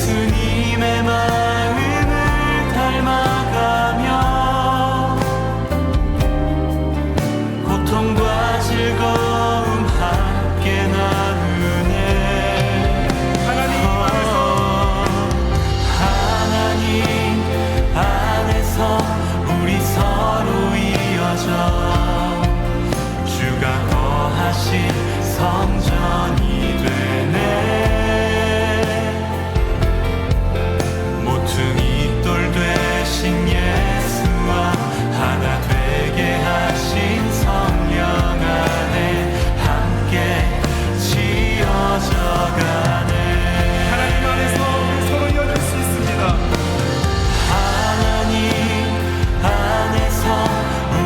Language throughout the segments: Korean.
예수님의 마음을 닮아가며 고통과 즐거움 함께 나누네. 하나님 안에서 우리 서로 이어져 주가 거하신 성전이 되네. 모퉁이 돌 되신 예수와 하나 되게 하신 성령 안에 함께 지어져 가네. 하나님 안에서 서로 이어질 수 있습니다. 하나님 안에서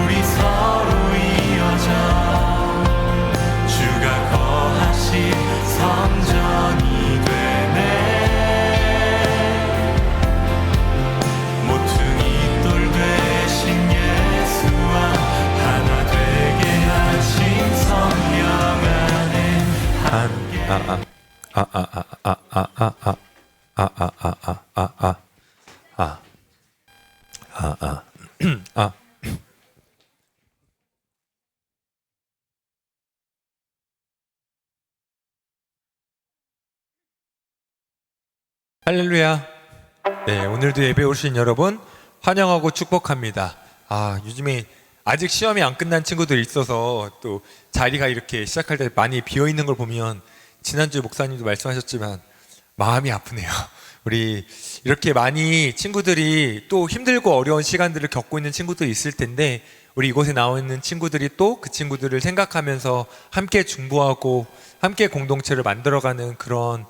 우리 서로 이어져 주가 거하신 성전이 되네. 모퉁이 돌 되신 예수와 하나 되게 하신 성령 안에 함께 할렐루야. 네, 오늘도 예배 오신 여러분 환영하고 축복합니다. 요즘에 아직 시험이 안 끝난 친구들이 있어서 또 자리가 이렇게 시작할 때 많이 비어 있는 걸 보면 지난주 목사님도 말씀하셨지만 마음이 아프네요. 우리 이렇게 많이 친구들이 또 힘들고 어려운 시간들을 겪고 있는 친구들이 있을 텐데 우리 이곳에 나와 있는 친구들이 또 그 친구들을 생각하면서 함께 중보하고 함께 공동체를 만들어가는 그런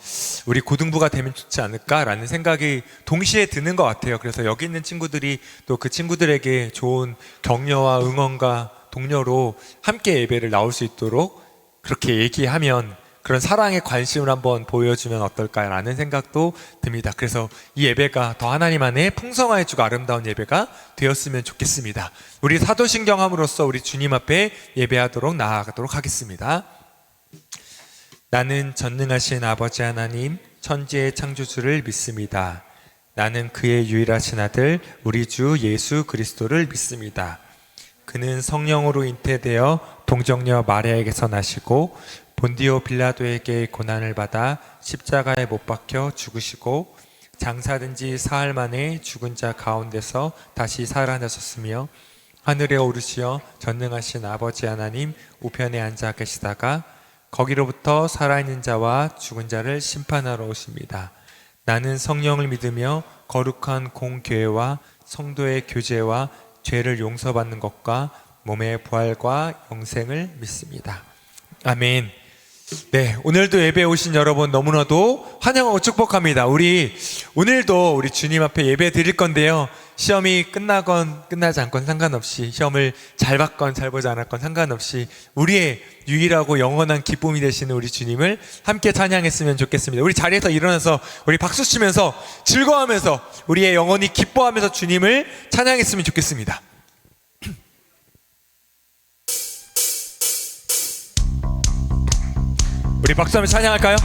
우리 고등부가 되면 좋지 않을까라는 생각이 동시에 드는 것 같아요. 그래서 여기 있는 친구들이 또 그 친구들에게 좋은 격려와 응원과 동료로 함께 예배를 나올 수 있도록 그렇게 얘기하면 그런 사랑의 관심을 한번 보여주면 어떨까라는 생각도 듭니다. 그래서 이 예배가 더 하나님 안에 풍성해지고 아름다운 예배가 되었으면 좋겠습니다. 우리 사도신경함으로써 우리 주님 앞에 예배하도록 나아가도록 하겠습니다. 나는 전능하신 아버지 하나님 천지의 창조주를 믿습니다. 나는 그의 유일하신 아들 우리 주 예수 그리스도를 믿습니다. 그는 성령으로 잉태되어 동정녀 마리아에게서 나시고 본디오 빌라도에게 고난을 받아 십자가에 못 박혀 죽으시고 장사된 지 사흘 만에 죽은 자 가운데서 다시 살아나셨으며 하늘에 오르시어 전능하신 아버지 하나님 우편에 앉아 계시다가 거기로부터 살아있는 자와 죽은 자를 심판하러 오십니다. 나는 성령을 믿으며 거룩한 공교회와 성도의 교제와 죄를 용서받는 것과 몸의 부활과 영생을 믿습니다. 아멘. 네, 오늘도 예배에 오신 여러분 너무나도 환영하고 축복합니다. 우리 오늘도 우리 주님 앞에 예배 드릴 건데요. 시험이 끝나건 끝나지 않건 상관없이, 시험을 잘 받건 잘 보지 않았건 상관없이 우리의 유일하고 영원한 기쁨이 되시는 우리 주님을 함께 찬양했으면 좋겠습니다. 우리 자리에서 일어나서 우리 박수 치면서 즐거워하면서 우리의 영혼이 기뻐하면서 주님을 찬양했으면 좋겠습니다. 우리 박수하며 찬양할까요?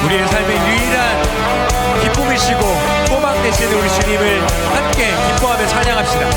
우리의 삶의 유일한 기쁨이시고 소망 되시는 우리 주님을 함께 기뻐하며 찬양합시다.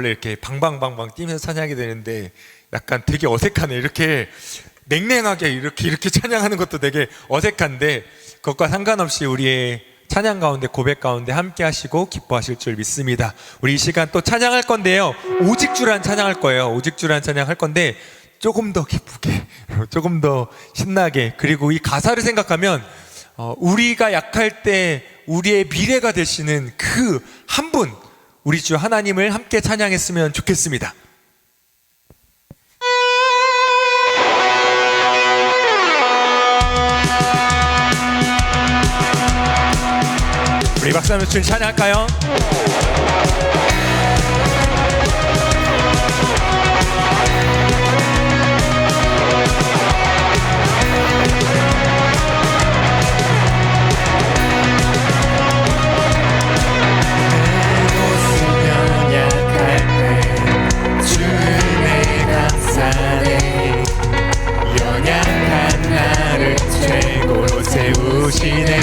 원래 이렇게 방방방방 뛰면서 찬양하게 되는데 약간 되게 어색하네. 이렇게 냉랭하게 이렇게 찬양하는 것도 되게 어색한데 그것과 상관없이 우리의 찬양 가운데 고백 가운데 함께 하시고 기뻐하실 줄 믿습니다. 우리 이 시간 또 찬양할 건데요. 오직 주란 찬양할 거예요. 오직 주란 찬양할 건데 조금 더 기쁘게 조금 더 신나게 그리고 이 가사를 생각하면 우리가 약할 때 우리의 미래가 되시는 그 한 분 우리 주 하나님을 함께 찬양했으면 좋겠습니다. 우리 박수 한번 치고 찬양할까요? 연약한 나를 최고로 세우시네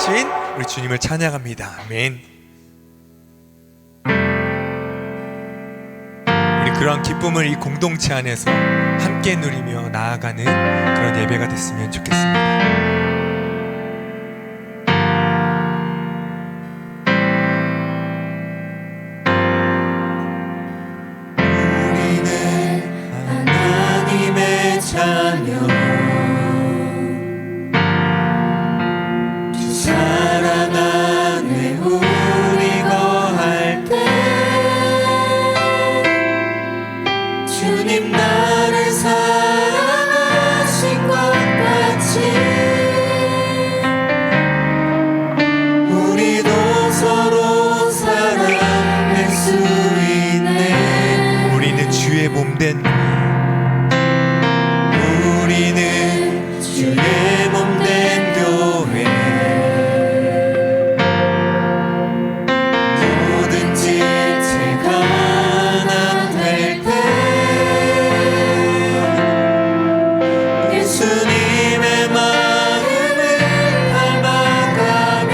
되신 우리 주님을 찬양합니다. 아멘. 우리 그러한 기쁨을 이 공동체 안에서 함께 누리며 나아가는 그런 예배가 됐으면 좋겠습니다. 우리는 주의 몸된 교회 뭐든지 제가 가난할 때 예수님의 마음을 닮아가며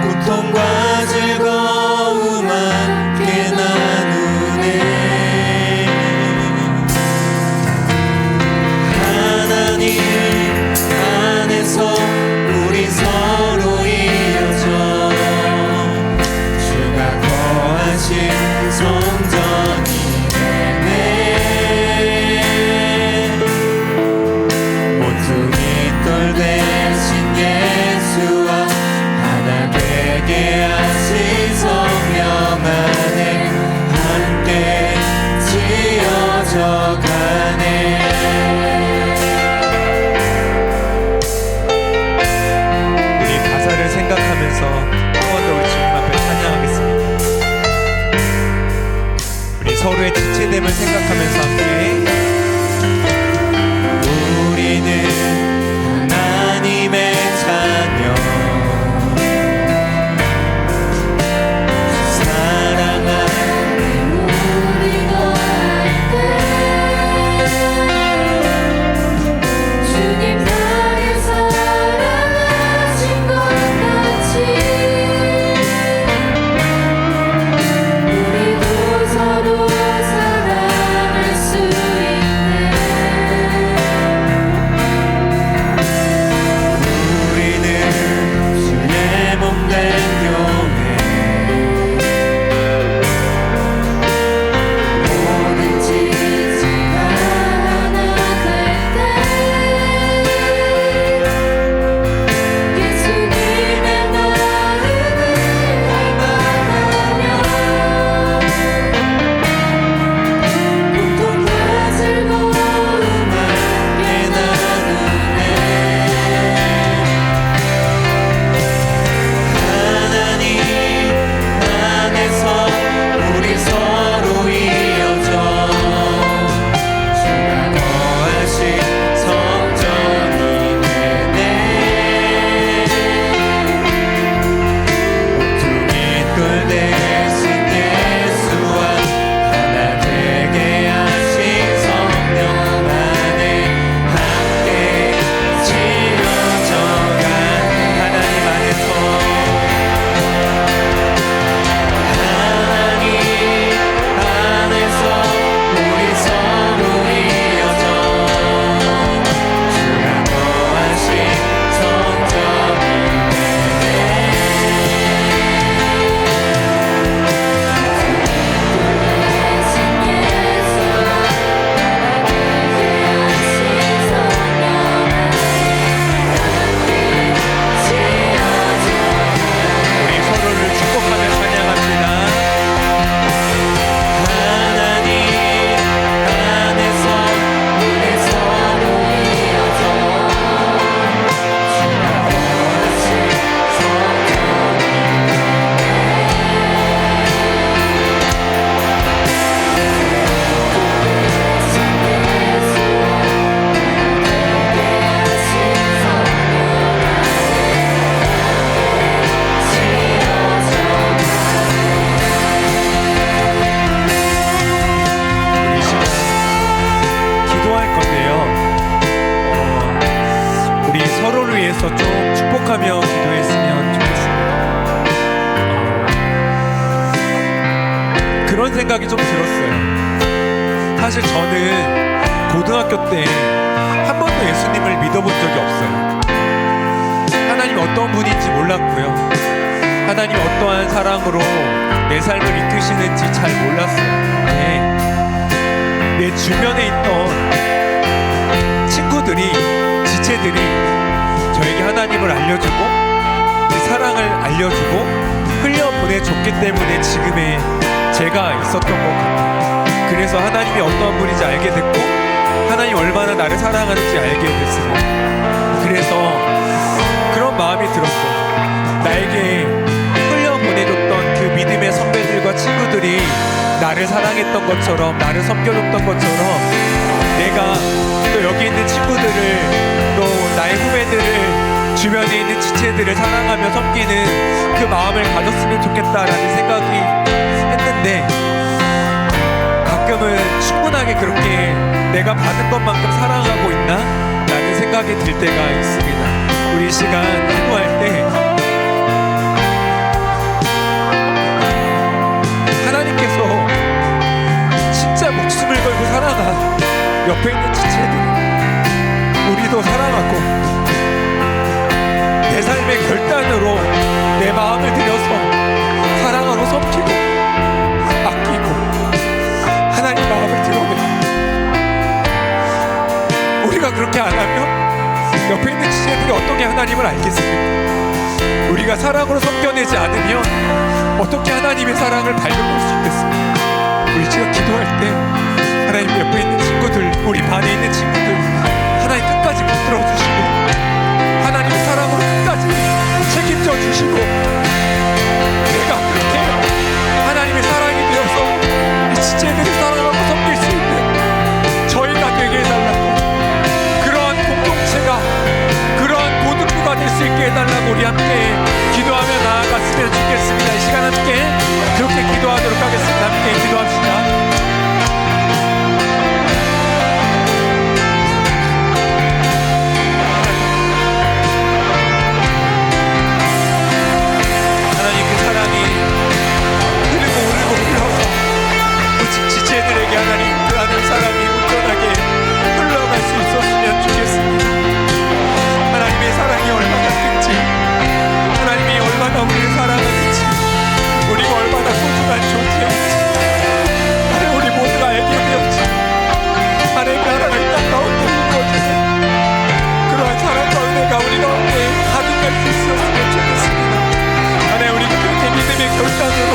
고통과 즐거움 함께 나누네. 하나님 안에서 우리 서로 이어져 주가 거하신 성전이 되네. 모퉁이 돌 대신 예수와 하나 되게 하신 성령 안에 함께 지어져 가네. 우리 가사를 생각하면서 한 번 더 우리 주님 앞에 찬양하겠습니다. 우리 서로의 지체됨을 생각하면서 함께 우리는 하나님의 자녀 사랑하는 우리 거할 때 주님 나를 사랑하신 것 같이 우리도 서로 사랑할 수 생각하며 기도했으면 좋겠습니다. 그런 생각이 좀 들었어요. 사실 저는 고등학교 때 한 번도 예수님을 믿어본 적이 없어요. 하나님 어떤 분인지 몰랐고요. 하나님 어떠한 사랑으로 내 삶을 이끄시는지 잘 몰랐어요. 내 주변에 있던 친구들이, 지체들이 저에게 하나님을 알려주고 그 사랑을 알려주고 흘려보내줬기 때문에 지금의 제가 있었던 것 같아요. 그래서 하나님이 어떤 분인지 알게 됐고 하나님 얼마나 나를 사랑하는지 알게 됐습니다. 그래서 그런 마음이 들었어요. 나에게 흘려보내줬던 그 믿음의 선배들과 친구들이 나를 사랑했던 것처럼, 나를 섬겨줬던 것처럼 내가 또 여기 있는 친구들을, 또 나의 후배들을, 주변에 있는 지체들을 사랑하며 섬기는 그 마음을 가졌으면 좋겠다라는 생각이 했는데, 가끔은 충분하게 그렇게 내가 받은 것만큼 사랑하고 있나? 라는 생각이 들 때가 있습니다. 우리 이 시간 기도할 때 하나님께서 진짜 목숨을 걸고 사랑한 옆에 있는 지체들, 우리도 사랑하고 내 삶의 결단으로 내 마음을 들여서 사랑하고 섬기고 아끼고 하나님 마음을 드러내. 우리가 그렇게 안 하면 옆에 있는 지체들이 어떻게 하나님을 알겠습니까? 우리가 사랑으로 섬겨내지 않으면 어떻게 하나님의 사랑을 발견할 수 있겠습니까? 우리 지금 기도할 때 하나님 옆에 있는 친구들, 우리 반에 있는 친구들 하나님 끝까지 붙들어 주시고 하나님의 사랑으로 끝까지 책임져 주시고, 내가 그렇게 하나님의 사랑이 되어서 이 지체들을 사랑하고 섬길 수 있는 저희가 되게 해달라고, 그러한 공동체가, 그러한 고등부가 될 수 있게 해달라고 우리 함께 기도하며 나아갔으면 좋겠습니다. 이 시간 함께 그렇게 기도하도록 하겠습니다. 함께 기도합시다. 지체들에게 하나님 그 하늘 사랑이 온전하게 흘러갈 수 있었으면 좋겠습니다. 하나님의 사랑이 얼마나 큰지, 하나님이 얼마나 우리를 사랑하는지, 우리가 얼마나 소중한 존재인지 하나님 우리 모두가 알게 되었지. 하나님의 사랑을 땅 가운데 부어주세요. 그러한 사랑과 은혜가 우리 가운데 가득할 수 있었으면 좋겠습니다. 하나님 우리가 그렇게 믿음의 결단으로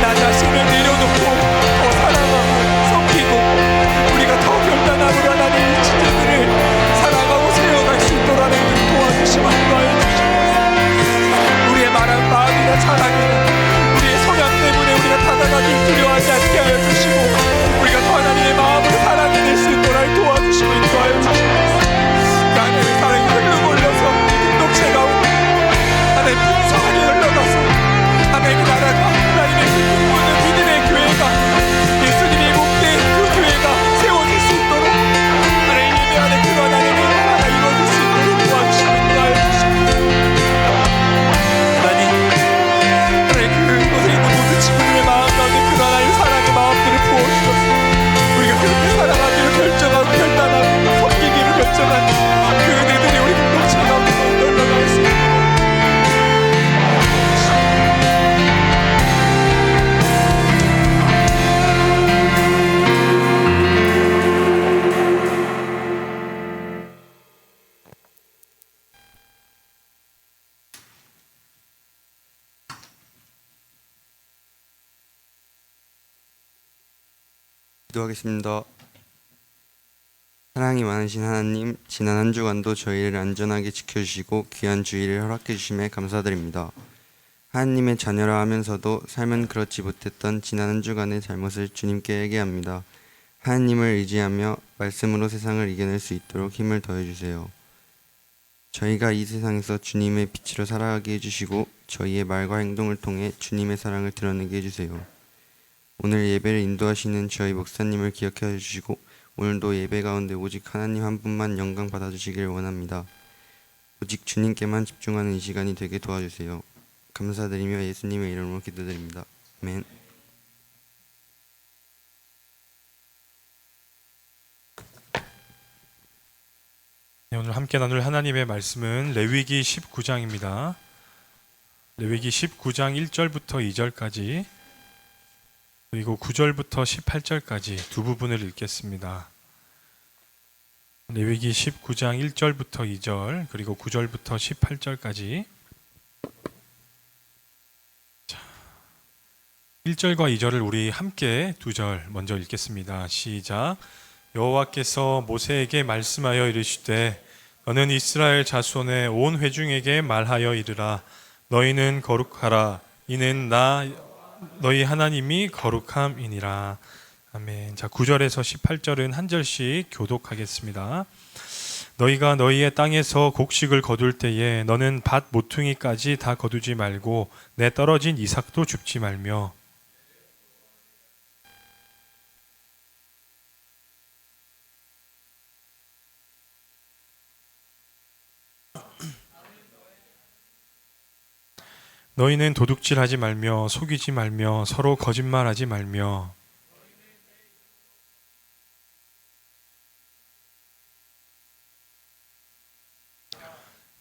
나 자신을 내려놓고 더 사랑하고 섬기고 우리가 더 결단하고 하나님의 지체들을 사랑하고 세워갈 수 있도록 하나님 도와주시고 인도하여 주시옵소서. 우리의 말한 마음이나 자랑이나 우리의 성향 때문에 우리가 다가가기 두려워하지 않게 하여 주시고 우리가 더 하나님의 마음을 사랑해낼 수 있도록 도와주시고 인도하여 주시옵소서. 하나님의 사랑이 흘러올려서 공동체 가운데 하나님 풍성하게 흘러가서 하나님의 나라가, 하나님의 그 꿈꾸는 믿음의 교회가, 예수님이 목된 그 교회가 세워질 수 있도록 하나님 예배 안에 그런 하나님의 나라가 이루어질 수 있도록 도와주시고 인도하여 주시옵소서. 하나님 그곳에 있는 모든 친구들의 마음 가운데 그런 하나님 사랑의 마음들을 부어주셔서 우리가 그렇게 사랑하기로 결정하고 결단하고 섬기기로 결정한 그 은혜들이 우리 공동체 가운데 흘러가 있습니다. 기도하겠습니다. 사랑이 많으신 하나님, 지난 한 주간도 저희를 안전하게 지켜주시고 귀한 주의를 허락해 주심에 감사드립니다. 하나님의 자녀라 하면서도 삶은 그렇지 못했던 지난 한 주간의 잘못을 주님께 회개합니다. 하나님을 의지하며 말씀으로 세상을 이겨낼 수 있도록 힘을 더해주세요. 저희가 이 세상에서 주님의 빛으로 살아가게 해주시고 저희의 말과 행동을 통해 주님의 사랑을 드러내게 해주세요. 오늘 예배를 인도하시는 저희 목사님을 기억해 주시고 오늘도 예배 가운데 오직 하나님 한 분만 영광 받아주시길 원합니다. 오직 주님께만 집중하는 이 시간이 되게 도와주세요. 감사드리며 예수님의 이름으로 기도드립니다. 아멘. 네, 오늘 함께 나눌 하나님의 말씀은 레위기 19장입니다. 레위기 19장 1절부터 2절까지 그리고 9절부터 18절까지 두 부분을 읽겠습니다. 레위기 19장 1절부터 2절 그리고 9절부터 18절까지 1절과 2절을 우리 함께 두 절 먼저 읽겠습니다. 시작. 여호와께서 모세에게 말씀하여 이르시되 너는 이스라엘 자손의 온 회중에게 말하여 이르라. 너희는 거룩하라. 이는 나 너희 하나님이 거룩함이니라. 아멘. 자, 9절에서 18절은 한 절씩 교독하겠습니다. 너희가 너희의 땅에서 곡식을 거둘 때에 너는 밭 모퉁이까지 다 거두지 말고 내 떨어진 이삭도 줍지 말며 너희는 도둑질하지 말며 속이지 말며 서로 거짓말하지 말며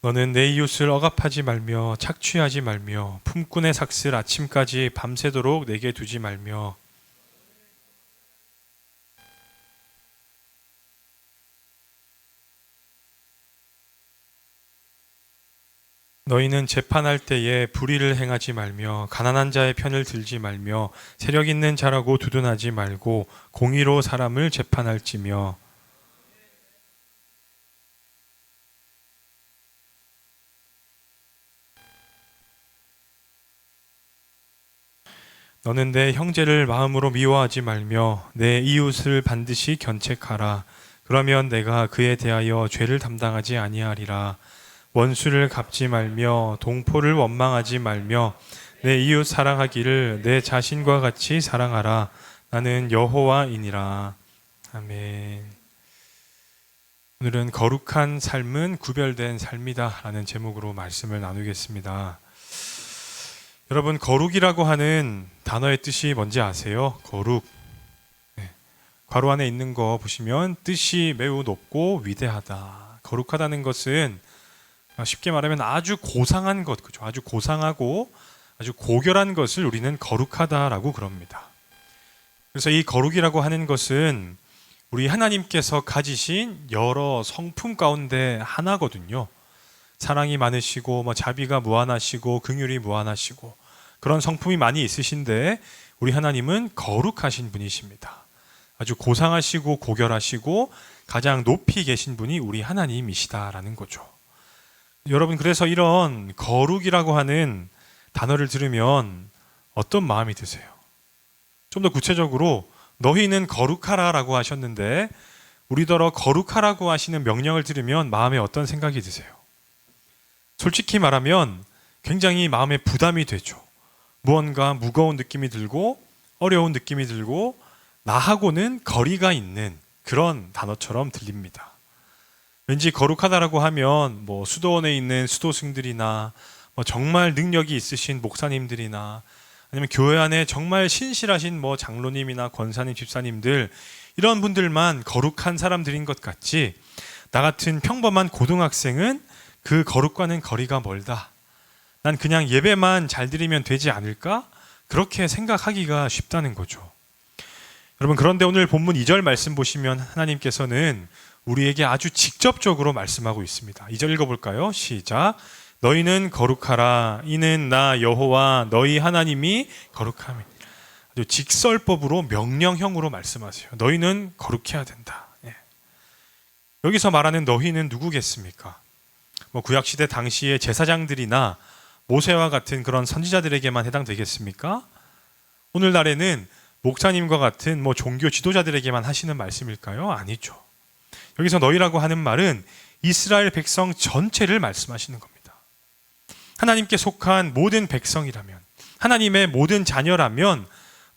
너는 내 이웃을 억압하지 말며 착취하지 말며 품꾼의 삭슬 아침까지 밤새도록 내게 두지 말며 너희는 재판할 때에 불의를 행하지 말며 가난한 자의 편을 들지 말며 세력 있는 자라고 두둔하지 말고 공의로 사람을 재판할지며 너는 내 형제를 마음으로 미워하지 말며 내 이웃을 반드시 견책하라. 그러면 내가 그에 대하여 죄를 담당하지 아니하리라. 원수를 갚지 말며 동포를 원망하지 말며 내 이웃 사랑하기를 내 자신과 같이 사랑하라. 나는 여호와이니라. 아멘. 오늘은 거룩한 삶은 구별된 삶이다 라는 제목으로 말씀을 나누겠습니다. 여러분, 거룩이라고 하는 단어의 뜻이 뭔지 아세요? 거룩. 괄호 안에 있는 거 보시면 뜻이 매우 높고 위대하다. 거룩하다는 것은 쉽게 말하면 아주 고상한 것, 그죠? 아주 고상하고 아주 고결한 것을 우리는 거룩하다라고 그럽니다. 그래서 이 거룩이라고 하는 것은 우리 하나님께서 가지신 여러 성품 가운데 하나거든요. 사랑이 많으시고 자비가 무한하시고 긍휼이 무한하시고 그런 성품이 많이 있으신데 우리 하나님은 거룩하신 분이십니다. 아주 고상하시고 고결하시고 가장 높이 계신 분이 우리 하나님이시다라는 거죠. 여러분, 그래서 이런 거룩이라고 하는 단어를 들으면 어떤 마음이 드세요? 좀 더 구체적으로 너희는 거룩하라라고 하셨는데 우리더러 거룩하라고 하시는 명령을 들으면 마음에 어떤 생각이 드세요? 솔직히 말하면 굉장히 마음에 부담이 되죠. 무언가 무거운 느낌이 들고 어려운 느낌이 들고 나하고는 거리가 있는 그런 단어처럼 들립니다. 왠지 거룩하다라고 하면 수도원에 있는 수도승들이나 정말 능력이 있으신 목사님들이나 아니면 교회 안에 정말 신실하신 장로님이나 권사님, 집사님들 이런 분들만 거룩한 사람들인 것 같지 나 같은 평범한 고등학생은 그 거룩과는 거리가 멀다. 난 그냥 예배만 잘 드리면 되지 않을까? 그렇게 생각하기가 쉽다는 거죠. 여러분, 그런데 오늘 본문 2절 말씀 보시면 하나님께서는 우리에게 아주 직접적으로 말씀하고 있습니다. 2절 읽어볼까요? 시작. 너희는 거룩하라. 이는 나 여호와 너희 하나님이 거룩함이니라. 아주 직설법으로 명령형으로 말씀하세요. 너희는 거룩해야 된다. 여기서 말하는 너희는 누구겠습니까? 구약시대 당시의 제사장들이나 모세와 같은 그런 선지자들에게만 해당되겠습니까? 오늘날에는 목사님과 같은 종교 지도자들에게만 하시는 말씀일까요? 아니죠. 여기서 너희라고 하는 말은 이스라엘 백성 전체를 말씀하시는 겁니다. 하나님께 속한 모든 백성이라면, 하나님의 모든 자녀라면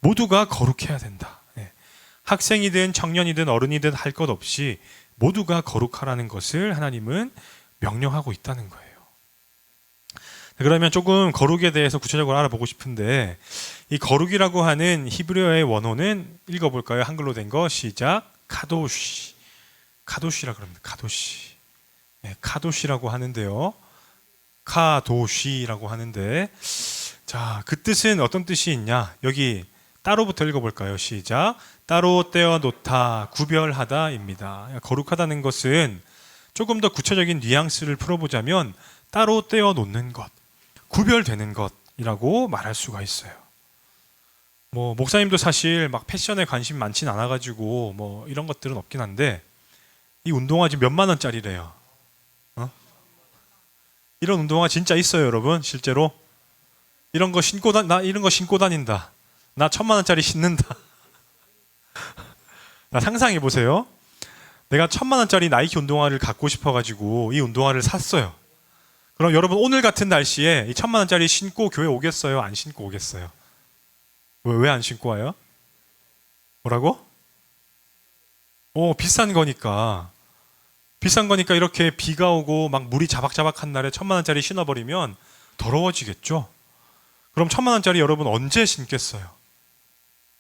모두가 거룩해야 된다. 학생이든 청년이든 어른이든 할 것 없이 모두가 거룩하라는 것을 하나님은 명령하고 있다는 거예요. 그러면 조금 거룩에 대해서 구체적으로 알아보고 싶은데, 이 거룩이라고 하는 히브리어의 원어는 읽어볼까요? 한글로 된 거 시작. 카도시. 카도시라 그럽니다. 카도시. 네, 카도시라고 하는데요. 카도시라고 하는데, 자, 그 뜻은 어떤 뜻이 있냐? 여기 따로부터 읽어볼까요? 시작. 따로 떼어 놓다, 구별하다입니다. 거룩하다는 것은 조금 더 구체적인 뉘앙스를 풀어보자면 따로 떼어 놓는 것, 구별되는 것이라고 말할 수가 있어요. 뭐 목사님도 사실 막 패션에 관심 많진 않아가지고 뭐 이런 것들은 없긴 한데, 이 운동화 지금 몇만 원짜리래요. 이런 운동화 진짜 있어요, 여러분. 실제로 이런 거 신고 나 이런 거 신고 다닌다. 나 1,000만 원짜리 신는다. 나 상상해 보세요. 내가 1,000만 원짜리 나이키 운동화를 갖고 싶어가지고 이 운동화를 샀어요. 그럼 여러분 오늘 같은 날씨에 이 1,000만 원짜리 신고 교회 오겠어요? 안 신고 오겠어요? 왜 안 신고 와요? 뭐라고? 비싼 거니까. 비싼 거니까 이렇게 비가 오고 막 물이 자박자박한 날에 1,000만 원짜리 신어버리면 더러워지겠죠? 그럼 1,000만 원짜리 여러분 언제 신겠어요?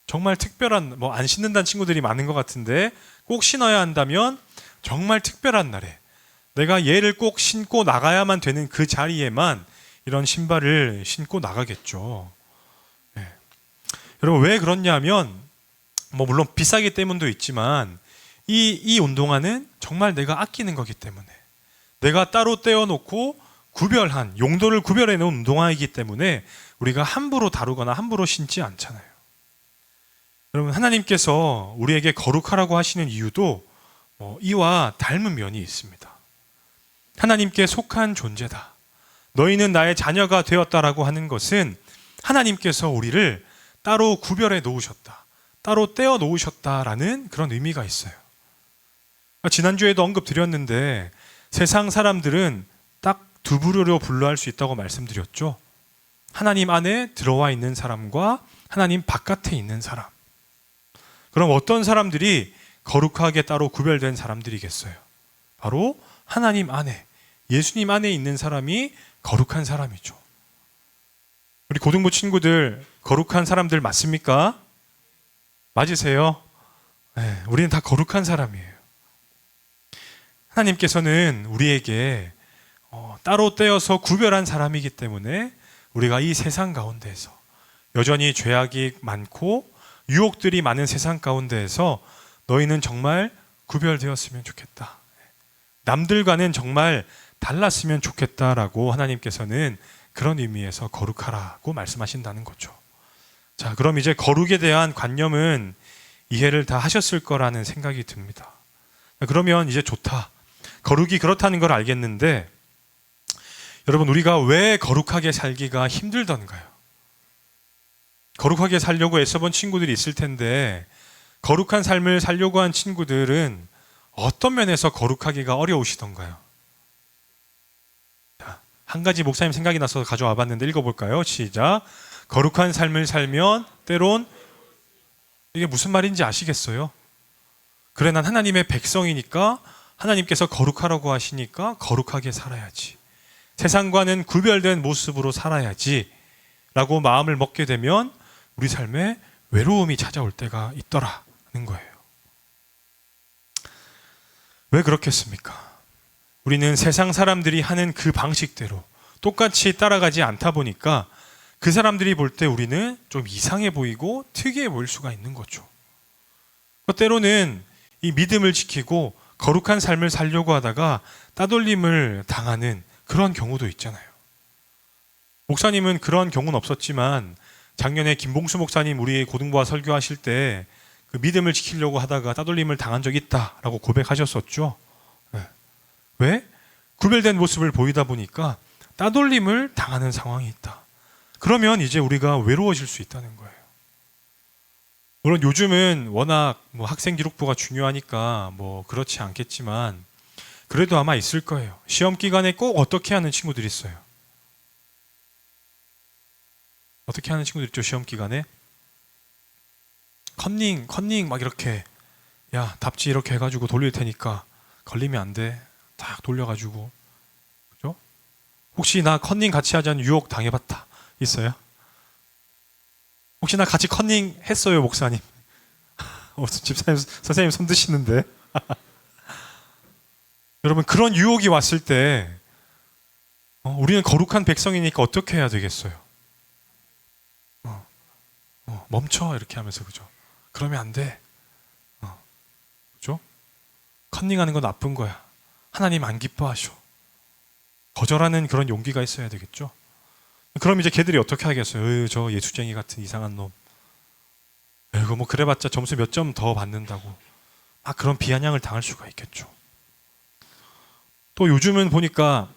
정말 특별한, 뭐 안 신는다는 친구들이 많은 것 같은데, 꼭 신어야 한다면 정말 특별한 날에 내가 얘를 꼭 신고 나가야만 되는 그 자리에만 이런 신발을 신고 나가겠죠. 네. 여러분 왜 그렇냐면, 뭐 물론 비싸기 때문도 있지만 이 운동화는 정말 내가 아끼는 거기 때문에, 내가 따로 떼어놓고 구별한, 용도를 구별해 놓은 운동화이기 때문에 우리가 함부로 다루거나 함부로 신지 않잖아요. 여러분 하나님께서 우리에게 거룩하라고 하시는 이유도 이와 닮은 면이 있습니다. 하나님께 속한 존재다. 너희는 나의 자녀가 되었다라고 하는 것은 하나님께서 우리를 따로 구별해 놓으셨다, 따로 떼어 놓으셨다라는 그런 의미가 있어요. 지난주에도 언급드렸는데 세상 사람들은 딱 두 부류로 분류할 수 있다고 말씀드렸죠. 하나님 안에 들어와 있는 사람과 하나님 바깥에 있는 사람. 그럼 어떤 사람들이 거룩하게 따로 구별된 사람들이겠어요? 바로 하나님 안에, 예수님 안에 있는 사람이 거룩한 사람이죠. 우리 고등부 친구들 거룩한 사람들 맞습니까? 맞으세요? 네, 우리는 다 거룩한 사람이에요. 하나님께서는 우리에게 따로 떼어서 구별한 사람이기 때문에 우리가 이 세상 가운데에서 여전히 죄악이 많고 유혹들이 많은 세상 가운데에서 너희는 정말 구별되었으면 좋겠다. 남들과는 정말 달랐으면 좋겠다라고 하나님께서는 그런 의미에서 거룩하라고 말씀하신다는 거죠. 자, 그럼 이제 거룩에 대한 관념은 이해를 다 하셨을 거라는 생각이 듭니다. 그러면 이제 좋다. 거룩이 그렇다는 걸 알겠는데, 여러분 우리가 왜 거룩하게 살기가 힘들던가요? 거룩하게 살려고 애써본 친구들이 있을 텐데, 거룩한 삶을 살려고 한 친구들은 어떤 면에서 거룩하기가 어려우시던가요? 자, 한 가지 목사님 생각이 나서 가져와 봤는데 읽어볼까요? 시작. 거룩한 삶을 살면 때론, 이게 무슨 말인지 아시겠어요? 그래, 난 하나님의 백성이니까 하나님께서 거룩하라고 하시니까 거룩하게 살아야지, 세상과는 구별된 모습으로 살아야지 라고 마음을 먹게 되면 우리 삶에 외로움이 찾아올 때가 있더라는 거예요. 왜 그렇겠습니까? 우리는 세상 사람들이 하는 그 방식대로 똑같이 따라가지 않다 보니까 그 사람들이 볼 때 우리는 좀 이상해 보이고 특이해 보일 수가 있는 거죠. 때로는 이 믿음을 지키고 거룩한 삶을 살려고 하다가 따돌림을 당하는 그런 경우도 있잖아요. 목사님은 그런 경우는 없었지만 작년에 김봉수 목사님 우리 고등부와 설교하실 때 그 믿음을 지키려고 하다가 따돌림을 당한 적이 있다라고 고백하셨었죠. 네. 왜? 구별된 모습을 보이다 보니까 따돌림을 당하는 상황이 있다. 그러면 이제 우리가 외로워질 수 있다는 거예요. 물론 요즘은 워낙 뭐 학생 기록부가 중요하니까 뭐 그렇지 않겠지만 그래도 아마 있을 거예요. 시험 기간에 꼭 어떻게 하는 친구들이 있어요. 어떻게 하는 친구들 있죠? 시험 기간에 컨닝 막 이렇게, 야 답지 이렇게 해가지고 돌릴 테니까 걸리면 안 돼. 딱 돌려가지고 혹시 나 컨닝 같이 하자는 유혹 당해봤다. 있어요? 혹시 나 같이 컨닝 했어요, 목사님? 집사님, 선생님 손 드시는데. 여러분, 그런 유혹이 왔을 때 우리는 거룩한 백성이니까 어떻게 해야 되겠어요? 멈춰 이렇게 하면서, 그죠? 그러면 안 돼. 그죠? 컨닝하는 건 나쁜 거야. 하나님 안 기뻐하셔. 거절하는 그런 용기가 있어야 되겠죠. 그럼 이제 걔들이 어떻게 하겠어요? 저 예수쟁이 같은 이상한 놈. 이거 뭐 그래봤자 점수 몇 점 더 받는다고. 그런 비아냥을 당할 수가 있겠죠. 또 요즘은 보니까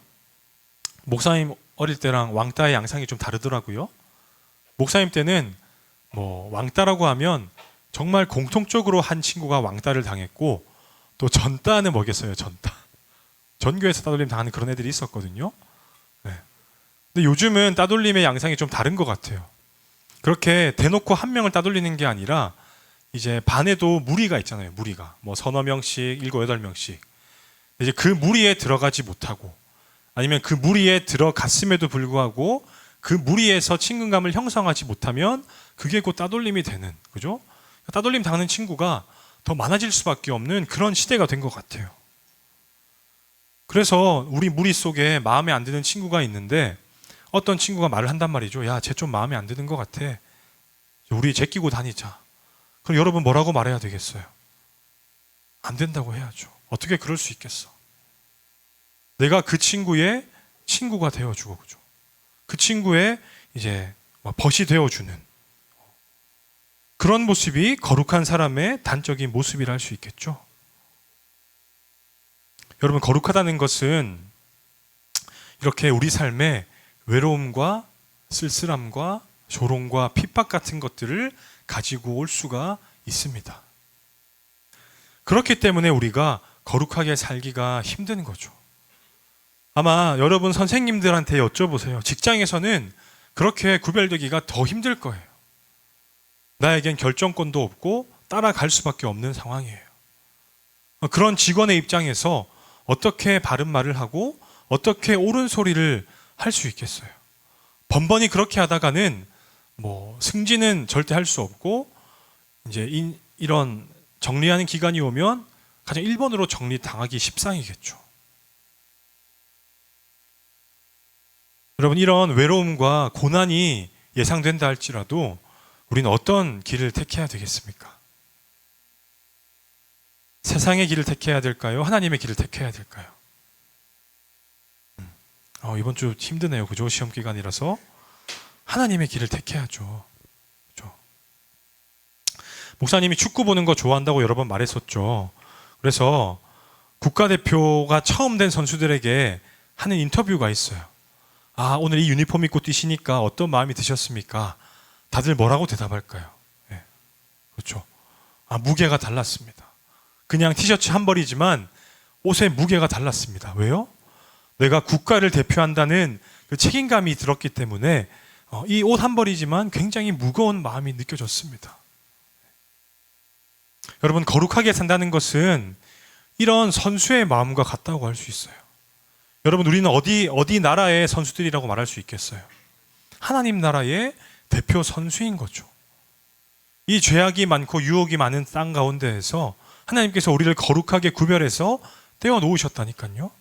목사님 어릴 때랑 왕따의 양상이 좀 다르더라고요. 목사님 때는 뭐 왕따라고 하면 정말 공통적으로 한 친구가 왕따를 당했고, 또 전따는 뭐겠어요? 전따. 전교에서 따돌림 당하는 그런 애들이 있었거든요. 네. 근데 요즘은 따돌림의 양상이 좀 다른 것 같아요. 그렇게 대놓고 한 명을 따돌리는 게 아니라 이제 반에도 무리가 있잖아요. 무리가 뭐 서너 명씩, 7, 8명씩. 이제 그 무리에 들어가지 못하고, 아니면 그 무리에 들어갔음에도 불구하고 그 무리에서 친근감을 형성하지 못하면 그게 곧 따돌림이 되는, 그죠? 따돌림 당하는 친구가 더 많아질 수밖에 없는 그런 시대가 된 것 같아요. 그래서 우리 무리 속에 마음에 안 드는 친구가 있는데 어떤 친구가 말을 한단 말이죠. 야, 쟤 좀 마음에 안 드는 것 같아. 우리 제끼고 다니자. 그럼 여러분 뭐라고 말해야 되겠어요? 안 된다고 해야죠. 어떻게 그럴 수 있겠어? 내가 그 친구의 친구가 되어주고, 그죠? 그 친구의 이제 벗이 되어주는 그런 모습이 거룩한 사람의 단적인 모습이라 할 수 있겠죠. 여러분, 거룩하다는 것은 이렇게 우리 삶에 외로움과 쓸쓸함과 조롱과 핍박 같은 것들을 가지고 올 수가 있습니다. 그렇기 때문에 우리가 거룩하게 살기가 힘든 거죠. 아마 여러분 선생님들한테 여쭤보세요. 직장에서는 그렇게 구별되기가 더 힘들 거예요. 나에겐 결정권도 없고 따라갈 수밖에 없는 상황이에요. 그런 직원의 입장에서 어떻게 바른 말을 하고 어떻게 옳은 소리를 할 수 있겠어요? 번번이 그렇게 하다가는 뭐 승진은 절대 할 수 없고, 이제 이런 정리하는 기간이 오면 가장 1번으로 정리당하기 십상이겠죠. 여러분, 이런 외로움과 고난이 예상된다 할지라도 우리는 어떤 길을 택해야 되겠습니까? 세상의 길을 택해야 될까요? 하나님의 길을 택해야 될까요? 이번 주 힘드네요. 그죠? 시험 기간이라서 하나님의 길을 택해야죠. 그죠? 목사님이 축구 보는 거 좋아한다고 여러 번 말했었죠. 그래서 국가대표가 처음 된 선수들에게 하는 인터뷰가 있어요. 오늘 이 유니폼 입고 뛰시니까 어떤 마음이 드셨습니까? 다들 뭐라고 대답할까요? 네. 그렇죠. 무게가 달랐습니다. 그냥 티셔츠 한 벌이지만 옷의 무게가 달랐습니다. 왜요? 내가 국가를 대표한다는 그 책임감이 들었기 때문에 이 옷 한 벌이지만 굉장히 무거운 마음이 느껴졌습니다. 여러분, 거룩하게 산다는 것은 이런 선수의 마음과 같다고 할 수 있어요. 여러분, 우리는 어디 나라의 선수들이라고 말할 수 있겠어요? 하나님 나라의 대표 선수인 거죠. 이 죄악이 많고 유혹이 많은 땅 가운데에서 하나님께서 우리를 거룩하게 구별해서 떼어 놓으셨다니까요.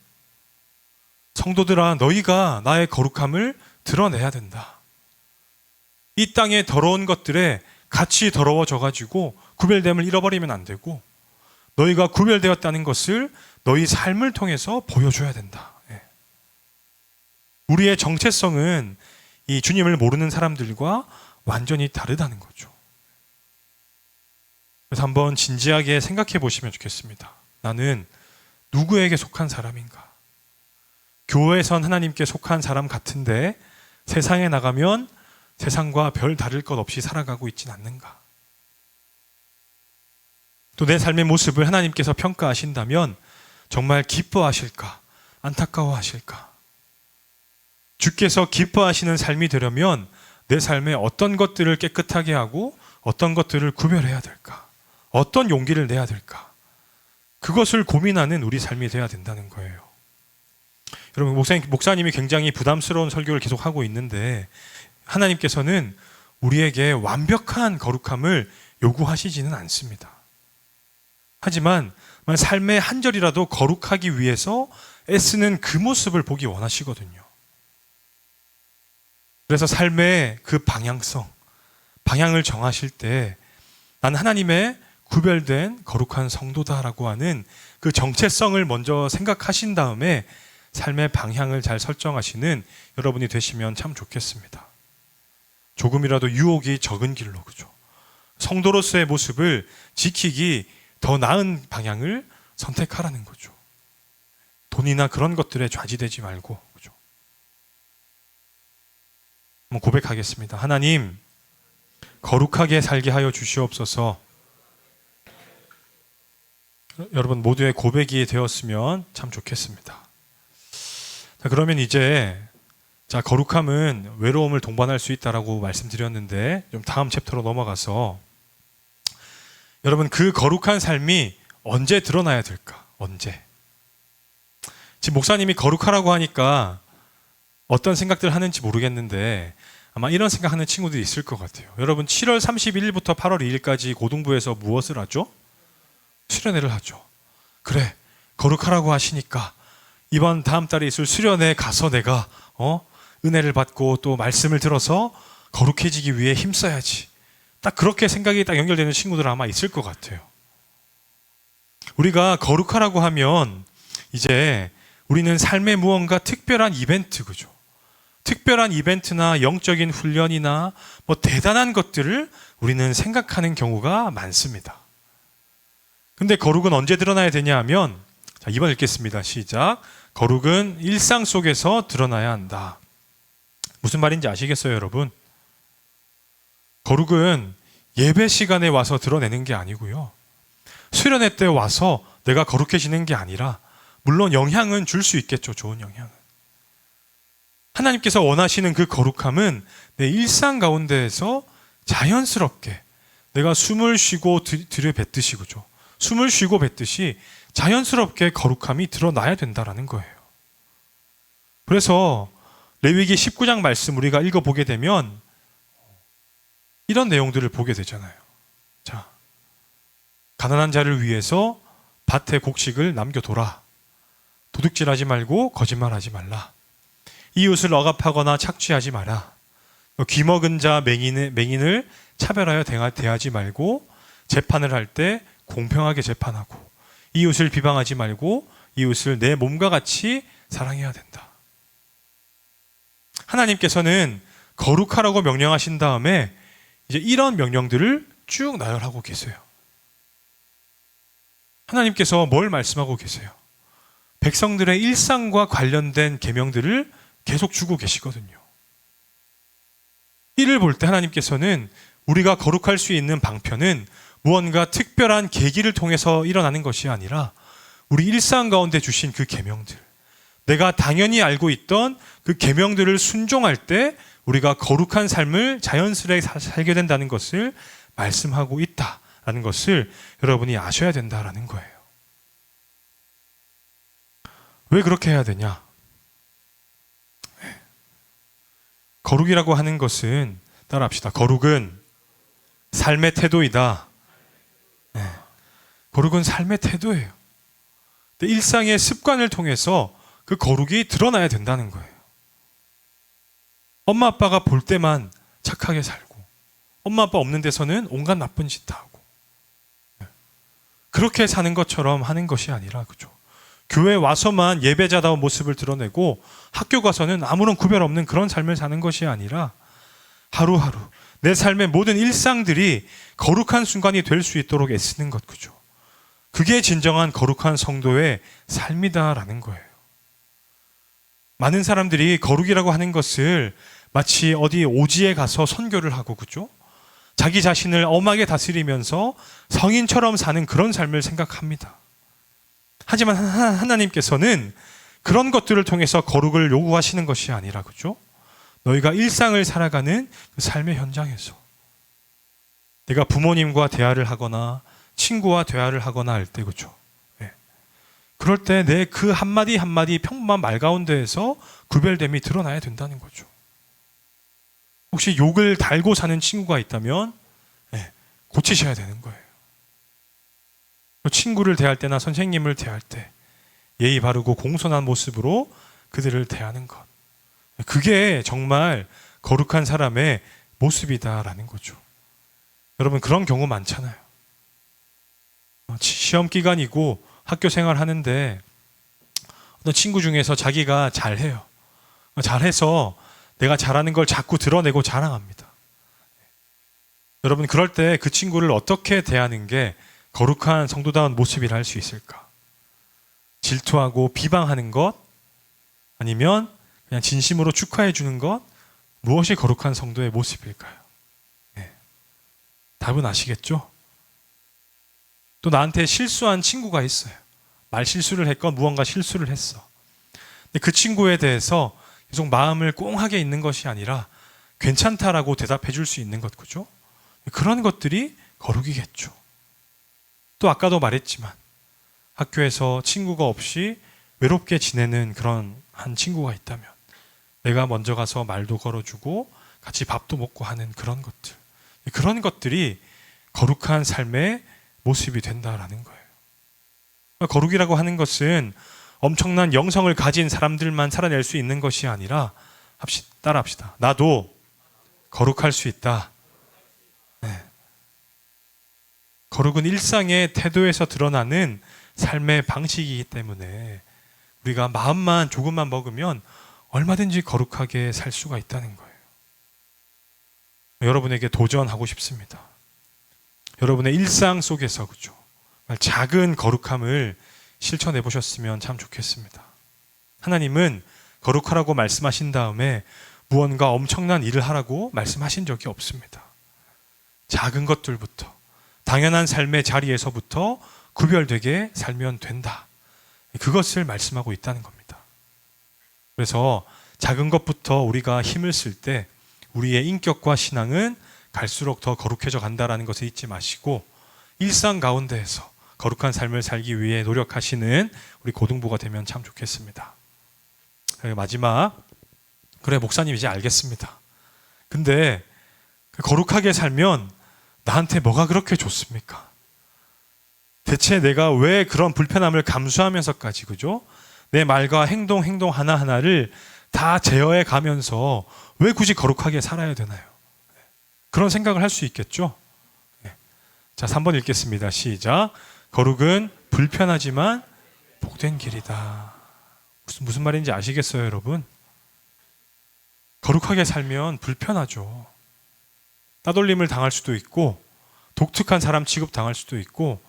성도들아, 너희가 나의 거룩함을 드러내야 된다. 이 땅의 더러운 것들에 같이 더러워져 가지고 구별됨을 잃어버리면 안 되고, 너희가 구별되었다는 것을 너희 삶을 통해서 보여줘야 된다. 우리의 정체성은 이 주님을 모르는 사람들과 완전히 다르다는 거죠. 그래서 한번 진지하게 생각해 보시면 좋겠습니다. 나는 누구에게 속한 사람인가? 교회에선 하나님께 속한 사람 같은데 세상에 나가면 세상과 별 다를 것 없이 살아가고 있진 않는가? 또 내 삶의 모습을 하나님께서 평가하신다면 정말 기뻐하실까? 안타까워하실까? 주께서 기뻐하시는 삶이 되려면 내 삶에 어떤 것들을 깨끗하게 하고 어떤 것들을 구별해야 될까? 어떤 용기를 내야 될까? 그것을 고민하는 우리 삶이 돼야 된다는 거예요. 여러분 목사님이 굉장히 부담스러운 설교를 계속 하고 있는데 하나님께서는 우리에게 완벽한 거룩함을 요구하시지는 않습니다. 하지만 삶의 한 절이라도 거룩하기 위해서 애쓰는 그 모습을 보기 원하시거든요. 그래서 삶의 그 방향을 정하실 때 난 하나님의 구별된 거룩한 성도다라고 하는 그 정체성을 먼저 생각하신 다음에 삶의 방향을 잘 설정하시는 여러분이 되시면 참 좋겠습니다. 조금이라도 유혹이 적은 길로, 그죠? 성도로서의 모습을 지키기 더 나은 방향을 선택하라는 거죠. 돈이나 그런 것들에 좌지되지 말고, 그죠? 한번 고백하겠습니다. 하나님, 거룩하게 살게 하여 주시옵소서. 여러분 모두의 고백이 되었으면 참 좋겠습니다. 자, 그러면 이제 거룩함은 외로움을 동반할 수 있다라고 말씀드렸는데 좀 다음 챕터로 넘어가서 여러분 그 거룩한 삶이 언제 드러나야 될까? 언제? 지금 목사님이 거룩하라고 하니까 어떤 생각들 하는지 모르겠는데 아마 이런 생각하는 친구들이 있을 것 같아요. 여러분 7월 31일부터 8월 2일까지 고등부에서 무엇을 하죠? 수련회를 하죠. 그래, 거룩하라고 하시니까 이번 다음 달에 있을 수련회에 가서 내가 은혜를 받고 또 말씀을 들어서 거룩해지기 위해 힘써야지. 딱 그렇게 생각이 딱 연결되는 친구들 아마 있을 것 같아요. 우리가 거룩하라고 하면 이제 우리는 삶의 무언가 특별한 이벤트, 그죠? 특별한 이벤트나 영적인 훈련이나 뭐 대단한 것들을 우리는 생각하는 경우가 많습니다. 근데 거룩은 언제 드러나야 되냐 하면, 자, 2번 읽겠습니다. 시작. 거룩은 일상 속에서 드러나야 한다. 무슨 말인지 아시겠어요, 여러분? 거룩은 예배 시간에 와서 드러내는 게 아니고요. 수련회 때 와서 내가 거룩해지는 게 아니라, 물론 영향은 줄 수 있겠죠, 좋은 영향은. 하나님께서 원하시는 그 거룩함은 내 일상 가운데에서 자연스럽게 내가 숨을 쉬고 들여뱉듯이, 그죠? 숨을 쉬고 뱉듯이 자연스럽게 거룩함이 드러나야 된다라는 거예요. 그래서 레위기 19장 말씀 우리가 읽어보게 되면 이런 내용들을 보게 되잖아요. 자, 가난한 자를 위해서 밭에 곡식을 남겨둬라. 도둑질하지 말고 거짓말하지 말라. 이웃을 억압하거나 착취하지 마라. 귀먹은 자 맹인을 차별하여 대하지 말고 재판을 할 때 공평하게 재판하고 이웃을 비방하지 말고 이웃을 내 몸과 같이 사랑해야 된다. 하나님께서는 거룩하라고 명령하신 다음에 이제 이런 명령들을 쭉 나열하고 계세요. 하나님께서 뭘 말씀하고 계세요? 백성들의 일상과 관련된 계명들을 계속 주고 계시거든요. 이를 볼 때 하나님께서는 우리가 거룩할 수 있는 방편은 무언가 특별한 계기를 통해서 일어나는 것이 아니라 우리 일상 가운데 주신 그 계명들, 내가 당연히 알고 있던 그 계명들을 순종할 때 우리가 거룩한 삶을 자연스레 살게 된다는 것을 말씀하고 있다라는 것을 여러분이 아셔야 된다라는 거예요. 왜 그렇게 해야 되냐? 거룩이라고 하는 것은, 따라합시다. 거룩은 삶의 태도이다. 거룩은 삶의 태도예요. 일상의 습관을 통해서 그 거룩이 드러나야 된다는 거예요. 엄마 아빠가 볼 때만 착하게 살고 엄마 아빠 없는 데서는 온갖 나쁜 짓 다 하고 그렇게 사는 것처럼 하는 것이 아니라, 그죠? 교회 와서만 예배자다운 모습을 드러내고 학교 가서는 아무런 구별 없는 그런 삶을 사는 것이 아니라 하루하루 내 삶의 모든 일상들이 거룩한 순간이 될 수 있도록 애쓰는 것, 그죠? 그게 진정한 거룩한 성도의 삶이다라는 거예요. 많은 사람들이 거룩이라고 하는 것을 마치 어디 오지에 가서 선교를 하고, 그죠? 자기 자신을 엄하게 다스리면서 성인처럼 사는 그런 삶을 생각합니다. 하지만 하나님께서는 그런 것들을 통해서 거룩을 요구하시는 것이 아니라, 그죠? 너희가 일상을 살아가는 그 삶의 현장에서 내가 부모님과 대화를 하거나 친구와 대화를 하거나 할 때, 그죠? 네. 그럴 때 내 그 한마디 한마디 평범한 말 가운데에서 구별됨이 드러나야 된다는 거죠. 혹시 욕을 달고 사는 친구가 있다면 고치셔야 되는 거예요. 친구를 대할 때나 선생님을 대할 때 예의 바르고 공손한 모습으로 그들을 대하는 것. 그게 정말 거룩한 사람의 모습이다라는 거죠. 여러분, 그런 경우 많잖아요. 시험 기간이고 학교 생활하는데 어떤 친구 중에서 자기가 잘해요. 잘해서 내가 잘하는 걸 자꾸 드러내고 자랑합니다. 여러분, 그럴 때 그 친구를 어떻게 대하는 게 거룩한 성도다운 모습이라 할 수 있을까? 질투하고 비방하는 것? 아니면 그냥 진심으로 축하해 주는 것? 무엇이 거룩한 성도의 모습일까요? 답은 아시겠죠? 또 나한테 실수한 친구가 있어요. 말 실수를 했건 무언가 실수를 했어. 근데 그 친구에 대해서 계속 마음을 꽁하게 있는 것이 아니라 괜찮다라고 대답해 줄 수 있는 것, 그죠? 그런 것들이 거룩이겠죠. 또 아까도 말했지만 학교에서 친구가 없이 외롭게 지내는 그런 한 친구가 있다면 내가 먼저 가서 말도 걸어주고 같이 밥도 먹고 하는 그런 것들. 그런 것들이 거룩한 삶의 모습이 된다라는 거예요. 거룩이라고 하는 것은 엄청난 영성을 가진 사람들만 살아낼 수 있는 것이 아니라 따라합시다. 나도 거룩할 수 있다. 거룩은 일상의 태도에서 드러나는 삶의 방식이기 때문에 우리가 마음만 조금만 먹으면 얼마든지 거룩하게 살 수가 있다는 거예요. 여러분에게 도전하고 싶습니다. 여러분의 일상 속에서, 그죠? 작은 거룩함을 실천해 보셨으면 참 좋겠습니다. 하나님은 거룩하라고 말씀하신 다음에 무언가 엄청난 일을 하라고 말씀하신 적이 없습니다. 작은 것들부터, 당연한 삶의 자리에서부터 구별되게 살면 된다. 그것을 말씀하고 있다는 겁니다. 그래서 작은 것부터 우리가 힘을 쓸 때 우리의 인격과 신앙은 갈수록 더 거룩해져 간다는 것을 잊지 마시고 일상 가운데에서 거룩한 삶을 살기 위해 노력하시는 우리 고등부가 되면 참 좋겠습니다. 마지막, 그래 목사님 이제 알겠습니다. 근데 거룩하게 살면 나한테 뭐가 그렇게 좋습니까? 대체 내가 왜 그런 불편함을 감수하면서까지, 그죠? 내 말과 행동 하나하나를 다 제어해 가면서 왜 굳이 거룩하게 살아야 되나요? 그런 생각을 할 수 있겠죠? 자, 3번 읽겠습니다. 시작. 거룩은 불편하지만 복된 길이다. 무슨 말인지 아시겠어요, 여러분? 거룩하게 살면 불편하죠. 따돌림을 당할 수도 있고 독특한 사람 취급 당할 수도 있고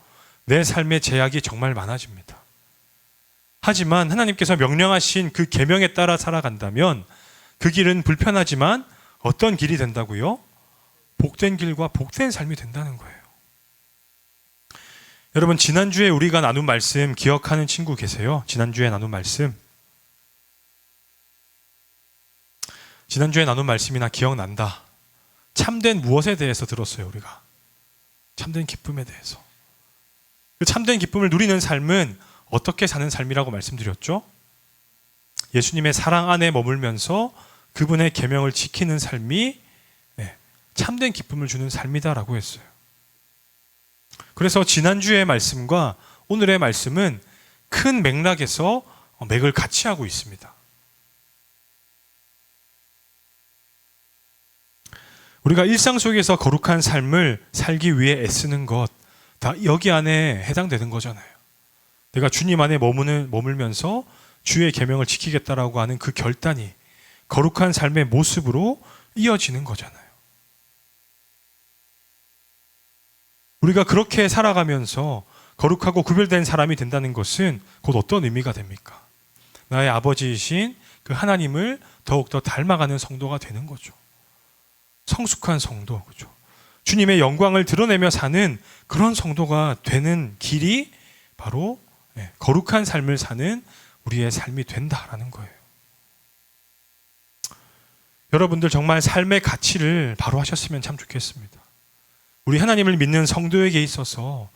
내 삶의 제약이 정말 많아집니다. 하지만 하나님께서 명령하신 그 계명에 따라 살아간다면 그 길은 불편하지만 어떤 길이 된다고요? 복된 길과 복된 삶이 된다는 거예요. 여러분, 지난주에 우리가 나눈 말씀 기억하는 친구 계세요? 지난주에 나눈 말씀 말씀이나 기억난다. 참된 무엇에 대해서 들었어요, 우리가? 참된 기쁨에 대해서. 그 참된 기쁨을 누리는 삶은 어떻게 사는 삶이라고 말씀드렸죠? 예수님의 사랑 안에 머물면서 그분의 계명을 지키는 삶이 참된 기쁨을 주는 삶이다라고 했어요. 그래서 지난주의 말씀과 오늘의 말씀은 큰 맥락에서 맥을 같이 하고 있습니다. 우리가 일상 속에서 거룩한 삶을 살기 위해 애쓰는 것, 다 여기 안에 해당되는 거잖아요. 내가 주님 안에 머물면서 주의 계명을 지키겠다라고 하는 그 결단이 거룩한 삶의 모습으로 이어지는 거잖아요. 우리가 그렇게 살아가면서 거룩하고 구별된 사람이 된다는 것은 곧 어떤 의미가 됩니까? 나의 아버지이신 그 하나님을 더욱더 닮아가는 성도가 되는 거죠. 성숙한 성도, 그죠? 주님의 영광을 드러내며 사는 그런 성도가 되는 길이 바로 거룩한 삶을 사는 우리의 삶이 된다라는 거예요. 여러분들 정말 삶의 가치를 바로 하셨으면 참 좋겠습니다. 우리 하나님을 믿는 성도에게 있어서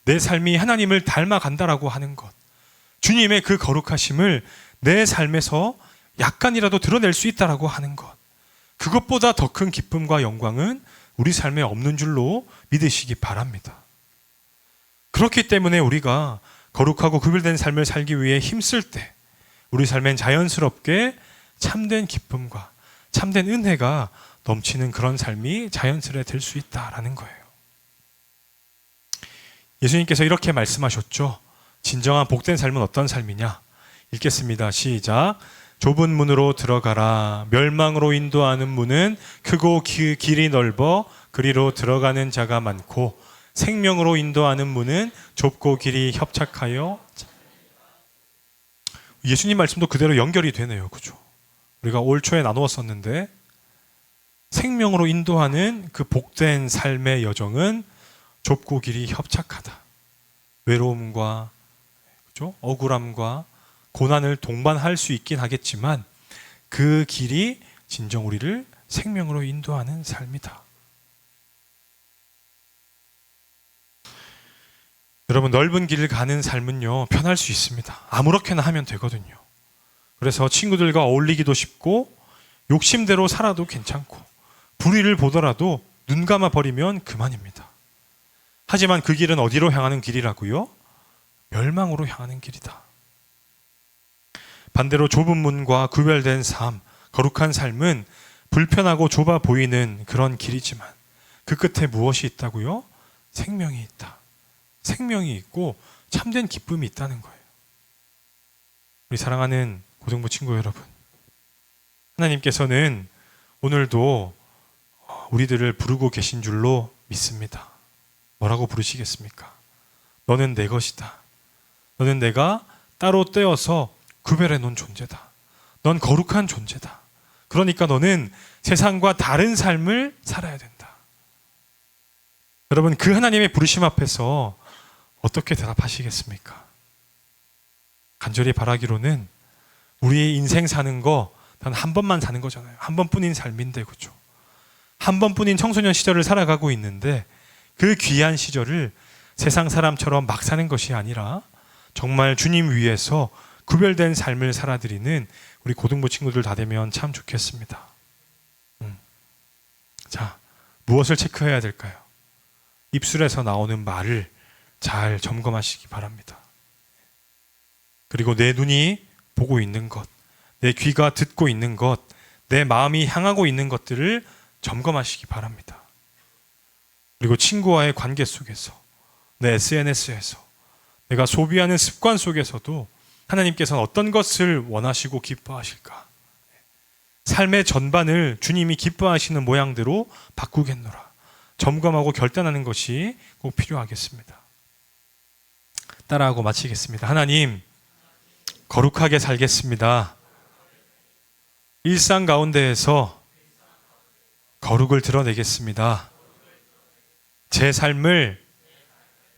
내 삶이 하나님을 닮아간다라고 하는 것, 주님의 그 거룩하심을 내 삶에서 약간이라도 드러낼 수 있다라고 하는 것, 그것보다 더 큰 기쁨과 영광은 우리 삶에 없는 줄로 믿으시기 바랍니다. 그렇기 때문에 우리가 거룩하고 구별된 삶을 살기 위해 힘쓸 때 우리 삶엔 자연스럽게 참된 기쁨과 참된 은혜가 넘치는 그런 삶이 자연스레 될 수 있다라는 거예요. 예수님께서 이렇게 말씀하셨죠. 진정한 복된 삶은 어떤 삶이냐? 읽겠습니다. 시작. 좁은 문으로 들어가라. 멸망으로 인도하는 문은 크고 길이 넓어 그리로 들어가는 자가 많고 생명으로 인도하는 문은 좁고 길이 협착하여. 예수님 말씀도 그대로 연결이 되네요. 그죠? 우리가 올 초에 나누었었는데 생명으로 인도하는 그 복된 삶의 여정은 좁고 길이 협착하다. 외로움과 그죠? 억울함과 고난을 동반할 수 있긴 하겠지만 그 길이 진정 우리를 생명으로 인도하는 삶이다. 여러분, 넓은 길을 가는 삶은요, 편할 수 있습니다. 아무렇게나 하면 되거든요. 그래서 친구들과 어울리기도 쉽고 욕심대로 살아도 괜찮고 불의를 보더라도 눈 감아 버리면 그만입니다. 하지만 그 길은 어디로 향하는 길이라고요? 멸망으로 향하는 길이다. 반대로 좁은 문과 구별된 삶, 거룩한 삶은 불편하고 좁아 보이는 그런 길이지만 그 끝에 무엇이 있다고요? 생명이 있다. 생명이 있고 참된 기쁨이 있다는 거예요. 우리 사랑하는 고등부 친구 여러분, 하나님께서는 오늘도 우리들을 부르고 계신 줄로 믿습니다. 뭐라고 부르시겠습니까? 너는 내 것이다. 너는 내가 따로 떼어서 구별해 놓은 존재다. 넌 거룩한 존재다. 그러니까 너는 세상과 다른 삶을 살아야 된다. 여러분, 그 하나님의 부르심 앞에서 어떻게 대답하시겠습니까? 간절히 바라기로는 우리의 인생 사는 거 단 한 번만 사는 거잖아요. 한 번뿐인 삶인데, 그렇죠? 한 번뿐인 청소년 시절을 살아가고 있는데 그 귀한 시절을 세상 사람처럼 막 사는 것이 아니라 정말 주님 위해서 구별된 삶을 살아드리는 우리 고등부 친구들 다 되면 참 좋겠습니다. 자, 무엇을 체크해야 될까요? 입술에서 나오는 말을 잘 점검하시기 바랍니다. 그리고 내 눈이 보고 있는 것, 내 귀가 듣고 있는 것, 내 마음이 향하고 있는 것들을 점검하시기 바랍니다. 그리고 친구와의 관계 속에서, 내 SNS에서, 내가 소비하는 습관 속에서도 하나님께서는 어떤 것을 원하시고 기뻐하실까? 삶의 전반을 주님이 기뻐하시는 모양대로 바꾸겠노라. 점검하고 결단하는 것이 꼭 필요하겠습니다. 따라하고 마치겠습니다. 하나님, 거룩하게 살겠습니다. 일상 가운데에서 거룩을 드러내겠습니다. 제 삶을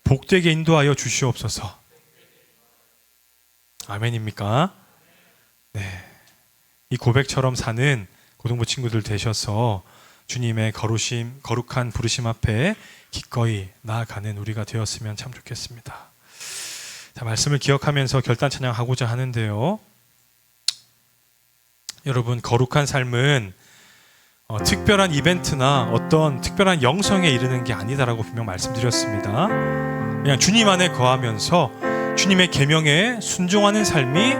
복되게 인도하여 주시옵소서. 아멘입니까? 네. 이 고백처럼 사는 고등부 친구들 되셔서 주님의 거룩한 부르심 앞에 기꺼이 나아가는 우리가 되었으면 참 좋겠습니다. 자, 말씀을 기억하면서 결단 찬양하고자 하는데요. 여러분, 거룩한 삶은 특별한 이벤트나 어떤 특별한 영성에 이르는 게 아니다라고 분명 말씀드렸습니다. 그냥 주님 안에 거하면서 주님의 계명에 순종하는 삶이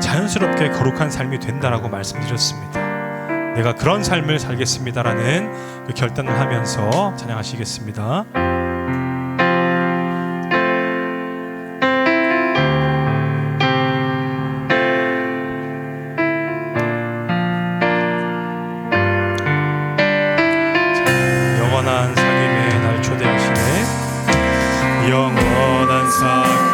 자연스럽게 거룩한 삶이 된다라고 말씀드렸습니다. 내가 그런 삶을 살겠습니다라는 그 결단을 하면서 찬양하시겠습니다. 영원한 사귐에 날 초대하시네. 영원한 사귐에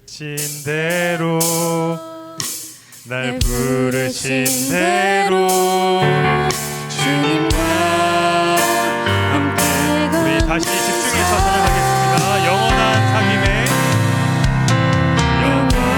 부르신 대로 날 부르신 대로 주님과 함께 우리 다시 집중해서 찬양하겠습니다. 영원한 사귐에 영원한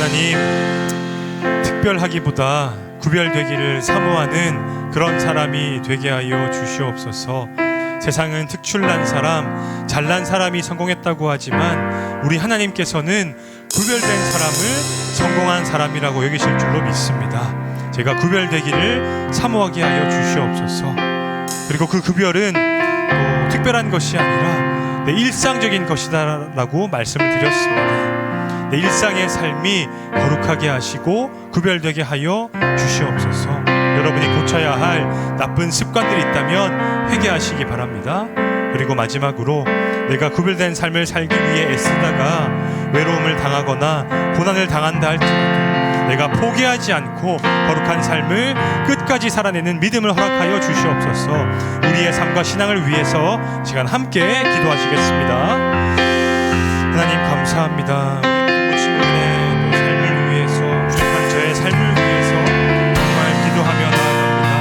하나님, 특별하기보다 구별되기를 사모하는 그런 사람이 되게 하여 주시옵소서. 세상은 특출난 사람, 잘난 사람이 성공했다고 하지만 우리 하나님께서는 구별된 사람을 성공한 사람이라고 여기실 줄로 믿습니다. 제가 구별되기를 사모하게 하여 주시옵소서. 그리고 그 구별은 또 특별한 것이 아니라 내 일상적인 것이다라고 말씀을 드렸습니다. 내 일상의 삶이 거룩하게 하시고 구별되게 하여 주시옵소서. 여러분이 고쳐야 할 나쁜 습관들이 있다면 회개하시기 바랍니다. 그리고 마지막으로 내가 구별된 삶을 살기 위해 애쓰다가 외로움을 당하거나 고난을 당한다 할지라도 내가 포기하지 않고 거룩한 삶을 끝까지 살아내는 믿음을 허락하여 주시옵소서. 우리의 삶과 신앙을 위해서 시간 함께 기도하시겠습니다. 하나님 감사합니다. 우리 친구들의 또 삶을 위해서, 부족한 저의 삶을 위해서 정말 기도하며 나아갑니다.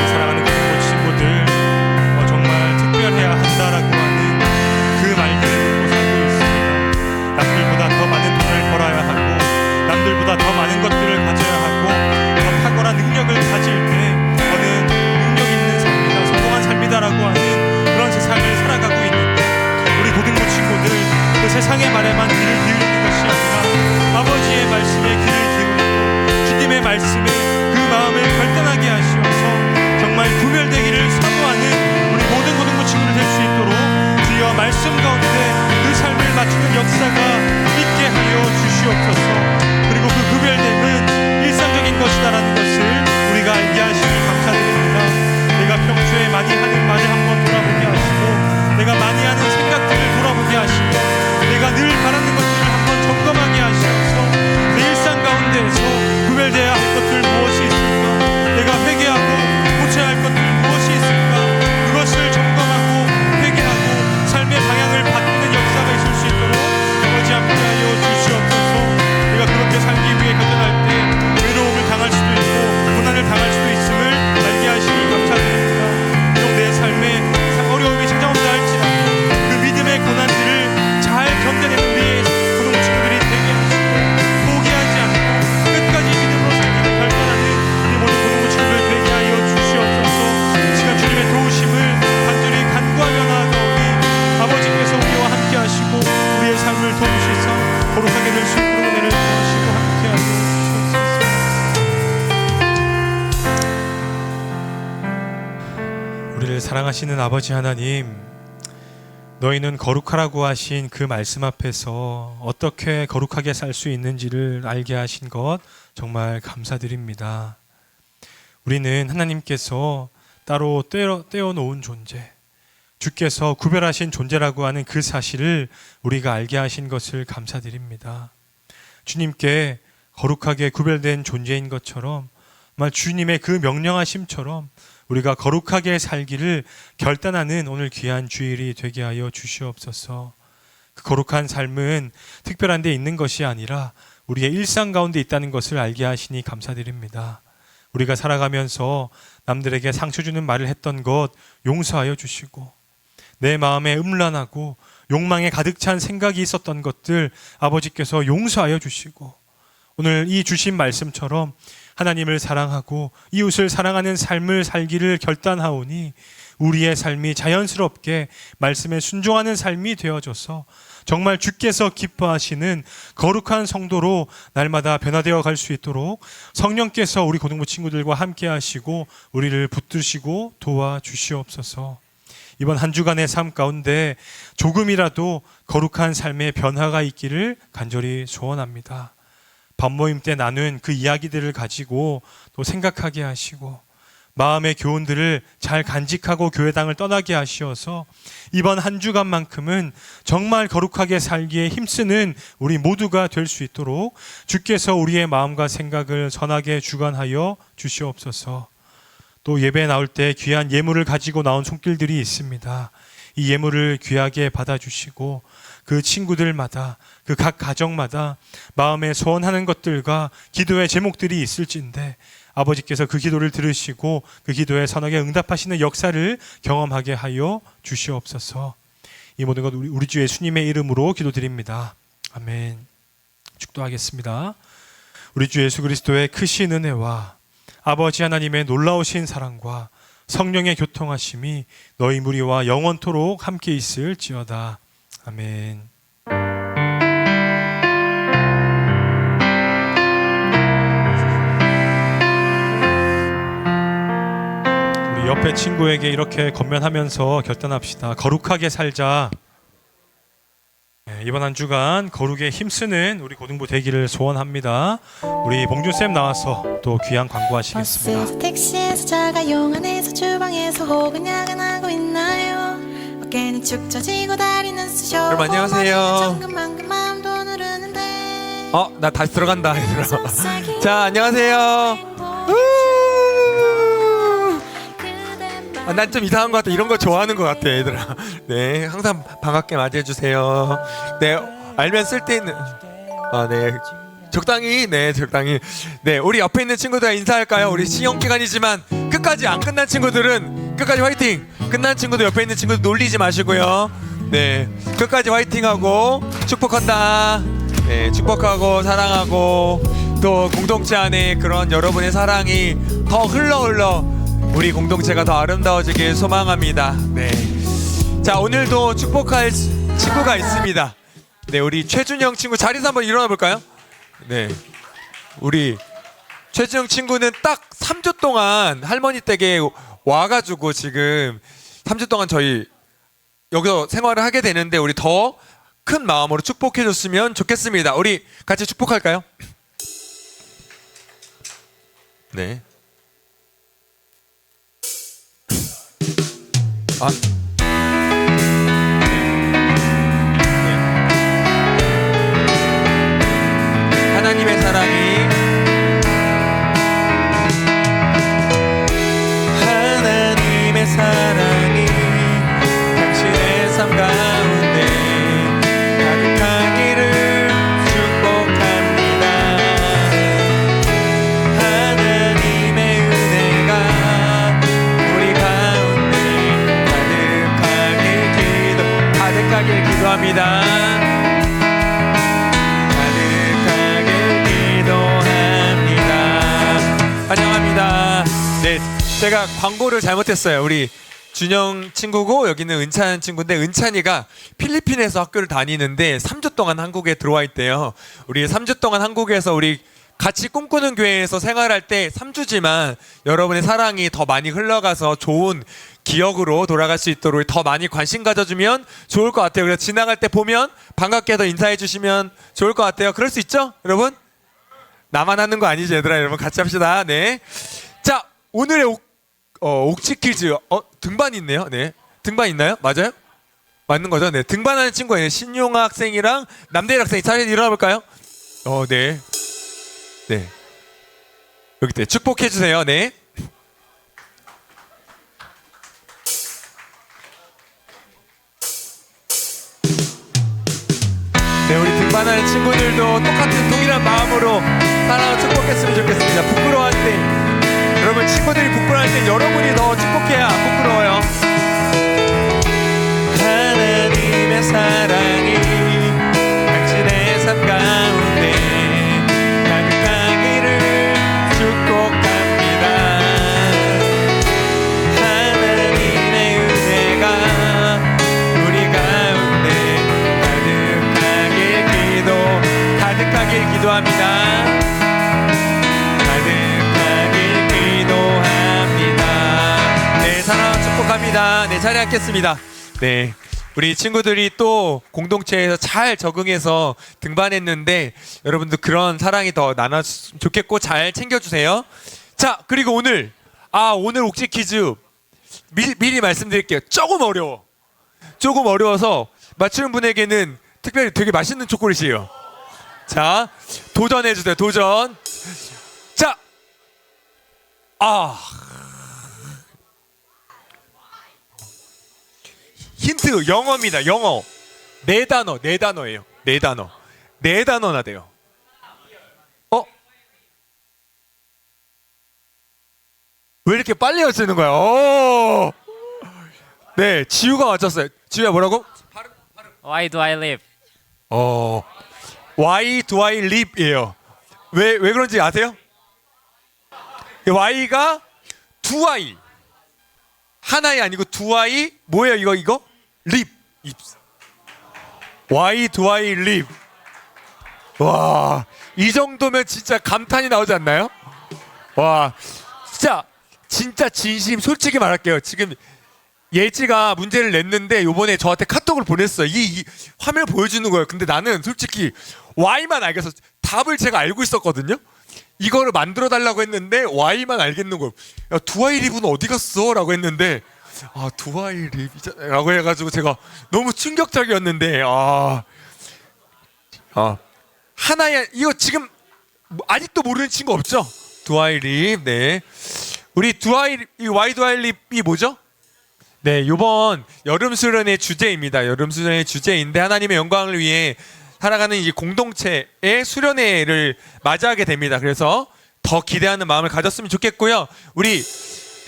사랑하는 그 친구들, 정말 특별해야 한다라고 하는 그 말들을 듣고 살고 있습니다. 남들보다 더 많은 돈을 벌어야 하고 남들보다 더 많은 것들을 가져야 하고 더 탁월한 능력을 가질 때 저는 능력 있는 삶이다, 성공한 삶이다라고 하는 그런 세상을 살아가고 있는데 우리 고등부 친구들 그 세상의 말에만 귀를 기울이는 것이 아니라 아버지의 말씀에 귀를 기울이고 주님의 말씀에 그 마음을 결단하게 하시어서 정말 구별되기를 사모하는 우리 모든 고등부 친구들 될 수 있도록 주여 말씀 가운데 그 삶을 맞추는 역사가 있게 하여 주시옵소서. 그리고 그 구별됨은 일상적인 것이다라는 것을 우리가 알게 하시니 감사드립니다. 내가 평소에 많이 하는 말을 한번 돌아보게 하시고 내가 많이 하는 생각들을 돌아보게 하시고 내가 늘 바라는 것들을 한번 점검하게 하시어서 내 일상 가운데에서 구별되어야 할 것들 무엇이 있을까, 내가 회개하고 고쳐야 할 것들 무엇이 있을까, 그것을 점검하고 회개하고 삶의 방향을 바꾸는 역사가 있을 수 있도록 아버지 함께하여 주시옵소서. 내가 그렇게 살기 위해 결단할 때 외로움을 당할 수도 있고 고난을 당할 수도 있음을 알게 하시니 감사드립니다. 비록 내 삶에 어려움이 찾아온다 할지라도 그 믿음의 고난들을 잘 견뎌내는 우리의 고등 친구들이 되게 하시고 포기하지 않고 끝까지 믿음으로 살기를 결단하는 우리 모든 고등 친구들 되게 하여 주시옵소서. 시간 주님의 도우심을 간절히 간구하며 나아가오니 아버지께서 우리와 함께 하시고 우리의 삶을 도우시사 거룩하게 될 수 있도록 은혜를 더하시고 함께하여 주시옵소서. 우리를 사랑하시는 아버지 하나님, 너희는 거룩하라고 하신 그 말씀 앞에서 어떻게 거룩하게 살 수 있는지를 알게 하신 것 정말 감사드립니다. 우리는 하나님께서 따로 떼어놓은 존재, 주께서 구별하신 존재라고 하는 그 사실을 우리가 알게 하신 것을 감사드립니다. 주님께 거룩하게 구별된 존재인 것처럼 정말 주님의 그 명령하심처럼 우리가 거룩하게 살기를 결단하는 오늘 귀한 주일이 되게 하여 주시옵소서. 그 거룩한 삶은 특별한 데 있는 것이 아니라 우리의 일상 가운데 있다는 것을 알게 하시니 감사드립니다. 우리가 살아가면서 남들에게 상처 주는 말을 했던 것 용서하여 주시고 내 마음에 음란하고 욕망에 가득 찬 생각이 있었던 것들 아버지께서 용서하여 주시고 오늘 이 주신 말씀처럼 하나님을 사랑하고 이웃을 사랑하는 삶을 살기를 결단하오니 우리의 삶이 자연스럽게 말씀에 순종하는 삶이 되어져서 정말 주께서 기뻐하시는 거룩한 성도로 날마다 변화되어 갈 수 있도록 성령께서 우리 고등부 친구들과 함께 하시고 우리를 붙드시고 도와주시옵소서. 이번 한 주간의 삶 가운데 조금이라도 거룩한 삶의 변화가 있기를 간절히 소원합니다. 밥 모임 때 나눈 그 이야기들을 가지고 또 생각하게 하시고 마음의 교훈들을 잘 간직하고 교회당을 떠나게 하시어서 이번 한 주간만큼은 정말 거룩하게 살기에 힘쓰는 우리 모두가 될 수 있도록 주께서 우리의 마음과 생각을 선하게 주관하여 주시옵소서. 또 예배 나올 때 귀한 예물을 가지고 나온 손길들이 있습니다. 이 예물을 귀하게 받아주시고 그 친구들마다 그 각 가정마다 마음에 소원하는 것들과 기도의 제목들이 있을진데 아버지께서 그 기도를 들으시고 그 기도에 선하게 응답하시는 역사를 경험하게 하여 주시옵소서. 이 모든 것 우리 주 예수님의 이름으로 기도드립니다. 아멘. 축도하겠습니다. 우리 주 예수 그리스도의 크신 은혜와 아버지 하나님의 놀라우신 사랑과 성령의 교통하심이 너희 무리와 영원토록 함께 있을지어다. 아멘. 우리 옆에 친구에게 이렇게 건면하면서 결단합시다. 거룩하게 살자. 이번 한 주간 거룩에 힘쓰는 우리 고등부 되기를 소원합니다. 우리 봉준쌤 나와서 또 귀한 광고하시겠습니다. 버스에서 택시에서 자가용 안에서 주방에서 혹은 야근하고 있나요? 어깨는 축 처지고 다리는 쑤셔 여러분, 안녕하세요. 정금만큼 마음도 누르는데 나 다시 들어간다 얘들아. 자, 안녕하세요. 난 좀 이상한 것 같아. 이런 거 좋아하는 것 같아 얘들아. 네, 항상 반갑게 맞이해 주세요. 네, 알면 쓸 때 있는 네, 적당히. 네, 우리 옆에 있는 친구들 인사할까요? 우리 시험 기간이지만 끝까지 안 끝난 친구들은 끝까지 화이팅. 끝난 친구들 옆에 있는 친구들 놀리지 마시고요. 네, 끝까지 화이팅하고 축복한다. 네, 축복하고 사랑하고 또 공동체 안에 그런 여러분의 사랑이 더 흘러 우리 공동체가 더 아름다워지길 소망합니다. 네. 자, 오늘도 축복할 친구가 있습니다. 네, 우리 최준영 친구 자리에서 한번 일어나 볼까요? 네. 우리 최준영 친구는 딱 3주 동안 할머니 댁에 와가지고 지금 3주 동안 저희 여기서 생활을 하게 되는데 우리 더 큰 마음으로 축복해 줬으면 좋겠습니다. 우리 같이 축복할까요? 네. 하나님의 사랑이 당신의 삶 가운데 가득하기를 축복합니다. 하나님의 은혜가 우리 가운데 가득하길 기도합니다. 환영합니다. 네, 제가 광고를 잘못했어요. 우리 준영 친구고 여기는 은찬 친구인데 은찬이가 필리핀에서 학교를 다니는데 3주 동안 한국에 들어와 있대요. 우리 3주 동안 한국에서 우리 같이 꿈꾸는 교회에서 생활할 때 3주지만 여러분의 사랑이 더 많이 흘러가서 좋은 기억으로 돌아갈 수 있도록 더 많이 관심 가져주면 좋을 것 같아요. 그래서 지나갈 때 보면 반갑게 더 인사해 주시면 좋을 것 같아요. 그럴 수 있죠, 여러분? 나만 하는 거 아니죠, 얘들아. 여러분 같이 합시다. 네. 자, 오늘의 옥치 퀴즈. 등반 있네요. 네. 등반 있나요? 맞아요? 맞는 거죠? 네. 등반하는 친구예요. 신용아 학생이랑 남대일 학생이 자리에 일어나 볼까요? 네. 네. 여기 때 축복해 주세요. 네. 네, 우리 등반하는 친구들도 똑같은 동일한 마음으로 사랑을 축복했으면 좋겠습니다. 부끄러워할 때, 여러분 친구들이 부끄러워할 때 여러분이 더 축복해야 안 부끄러워요. 하나님의 사랑이 당신의 삶 가운데 가득하기를 축복합니다. 하나님의 은혜가 우리 가운데 가득하길 기도합니다. 가득하길 기도합니다. 네, 사랑 축복합니다. 네, 자리 앉겠습니다. 네, 우리 친구들이 또 공동체에서 잘 적응해서 등반했는데 여러분들 그런 사랑이 더 나눴으면 좋겠고 잘 챙겨주세요. 자, 그리고 오늘 옥지 퀴즈 미리 말씀드릴게요. 조금 어려워서 맞추는 분에게는 특별히 되게 맛있는 초콜릿이에요. 자, 도전해주세요. 도전. 자, 힌트 영어입니다. 영어. 네 단어예요. 네 단어나 돼요. 왜 이렇게 빨리 맞추는 거야? 네, 지우가 맞췄어요. 지우야 뭐라고? Why do I live? Why do I live이에요. 왜 그런지 아세요? Y가 두 아이, 하나이 아니고 두 아이. 뭐예요 이거? live. Why do I live? 와, 이 정도면 진짜 감탄이 나오지 않나요? 와, 진짜 진심 솔직히 말할게요. 지금 예지가 문제를 냈는데 요번에 저한테 카톡을 보냈어요. 이 화면을 보여주는 거예요. 근데 나는 솔직히 Y만 알겠어. 답을 제가 알고 있었거든요. 이거를 만들어 달라고 했는데 Y만 알겠는 거예요. 야, 두아이 리브는 어디 갔어? 라고 했는데 두아이 리브라고 해가지고 제가 너무 충격적이었는데 하나야. 이거 지금 아직도 모르는 친구 없죠? 두아이 리브. 네, 우리 Why do I live이 뭐죠? 네, 이번 여름 수련의 주제입니다. 여름 수련의 주제인데 하나님의 영광을 위해 살아가는 이 공동체의 수련회를 맞이하게 됩니다. 그래서 더 기대하는 마음을 가졌으면 좋겠고요. 우리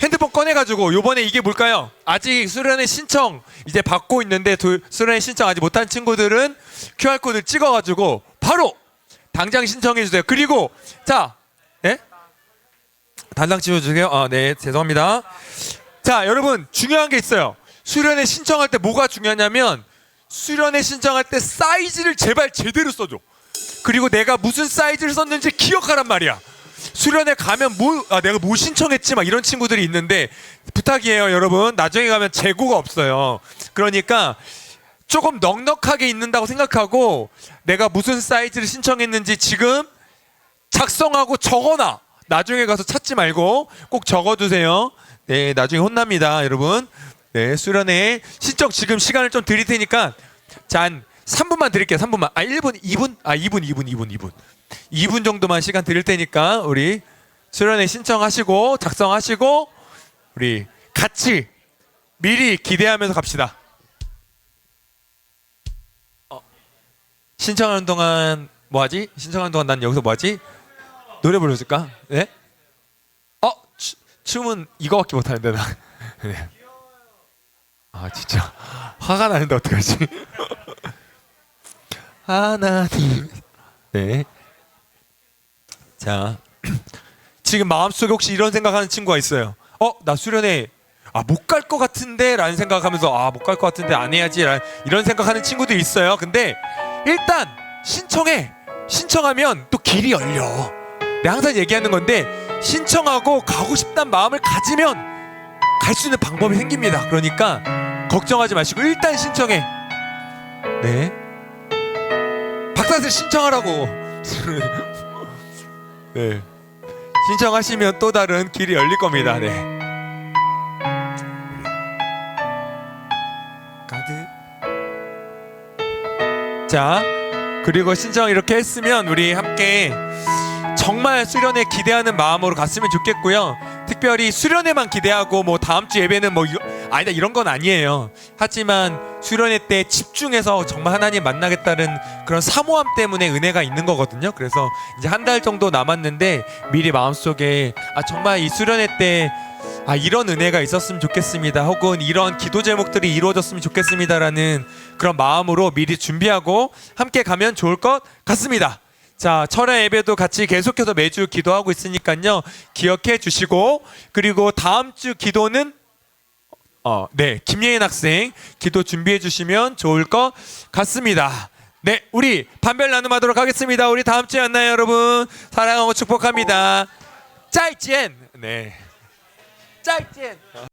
핸드폰 꺼내가지고 요번에 이게 뭘까요? 아직 수련회 신청 이제 받고 있는데 수련회 신청 아직 못한 친구들은 QR코드를 찍어가지고 바로 당장 신청해 주세요. 그리고 네? 단상 찍어주세요. 네, 죄송합니다. 자, 여러분 중요한 게 있어요. 수련회 신청할 때 뭐가 중요하냐면 수련회 신청할 때 사이즈를 제발 제대로 써줘. 그리고 내가 무슨 사이즈를 썼는지 기억하란 말이야. 수련회 가면 내가 뭐 신청했지 막 이런 친구들이 있는데 부탁이에요, 여러분. 나중에 가면 재고가 없어요. 그러니까 조금 넉넉하게 있는다고 생각하고 내가 무슨 사이즈를 신청했는지 지금 작성하고 적어놔. 나중에 가서 찾지 말고 꼭 적어두세요. 네, 나중에 혼납니다, 여러분. 네, 수련회 신청 지금 시간을 좀 드릴 테니까 한 3분만 드릴게요. 3분만. 1분, 2분? 2분. 2분 정도만 시간 드릴 테니까 우리 수련회 신청하시고 작성하시고 우리 같이 미리 기대하면서 갑시다. 신청하는 동안 뭐하지? 신청하는 동안 난 여기서 뭐하지? 노래 불러줄까? 네? 춤은 이거밖에 못하는데 나. 네. 진짜 화가 나는데 어떡하지? 하나님. 네. 자, 지금 마음속에 혹시 이런 생각하는 친구가 있어요. 나 수련회 못 갈 것 같은데 라는 생각하면서 못 갈 것 같은데 안 해야지 이런 생각하는 친구도 있어요. 근데 일단 신청하면 또 길이 열려. 내가 항상 얘기하는 건데 신청하고 가고 싶다는 마음을 가지면 갈 수 있는 방법이 생깁니다. 그러니까 걱정하지 마시고 일단 신청해. 네, 박사들 신청하라고. 네, 신청하시면 또 다른 길이 열릴 겁니다. 네. 가드. 자, 그리고 신청 이렇게 했으면 우리 함께 정말 수련회 기대하는 마음으로 갔으면 좋겠고요. 특별히 수련회만 기대하고 뭐 다음 주 예배는 아니다 이런 건 아니에요. 하지만 수련회 때 집중해서 정말 하나님 만나겠다는 그런 사모함 때문에 은혜가 있는 거거든요. 그래서 이제 한 달 정도 남았는데 미리 마음속에 정말 이 수련회 때 이런 은혜가 있었으면 좋겠습니다. 혹은 이런 기도 제목들이 이루어졌으면 좋겠습니다라는 그런 마음으로 미리 준비하고 함께 가면 좋을 것 같습니다. 자, 철야 예배도 같이 계속해서 매주 기도하고 있으니까요. 기억해 주시고 그리고 다음 주 기도는 네, 김예인 학생 기도 준비해 주시면 좋을 것 같습니다. 네, 우리 반별 나눔하도록 하겠습니다. 우리 다음 주에 만나요, 여러분. 사랑하고 축복합니다. 짜이젠. 네. 짜이젠.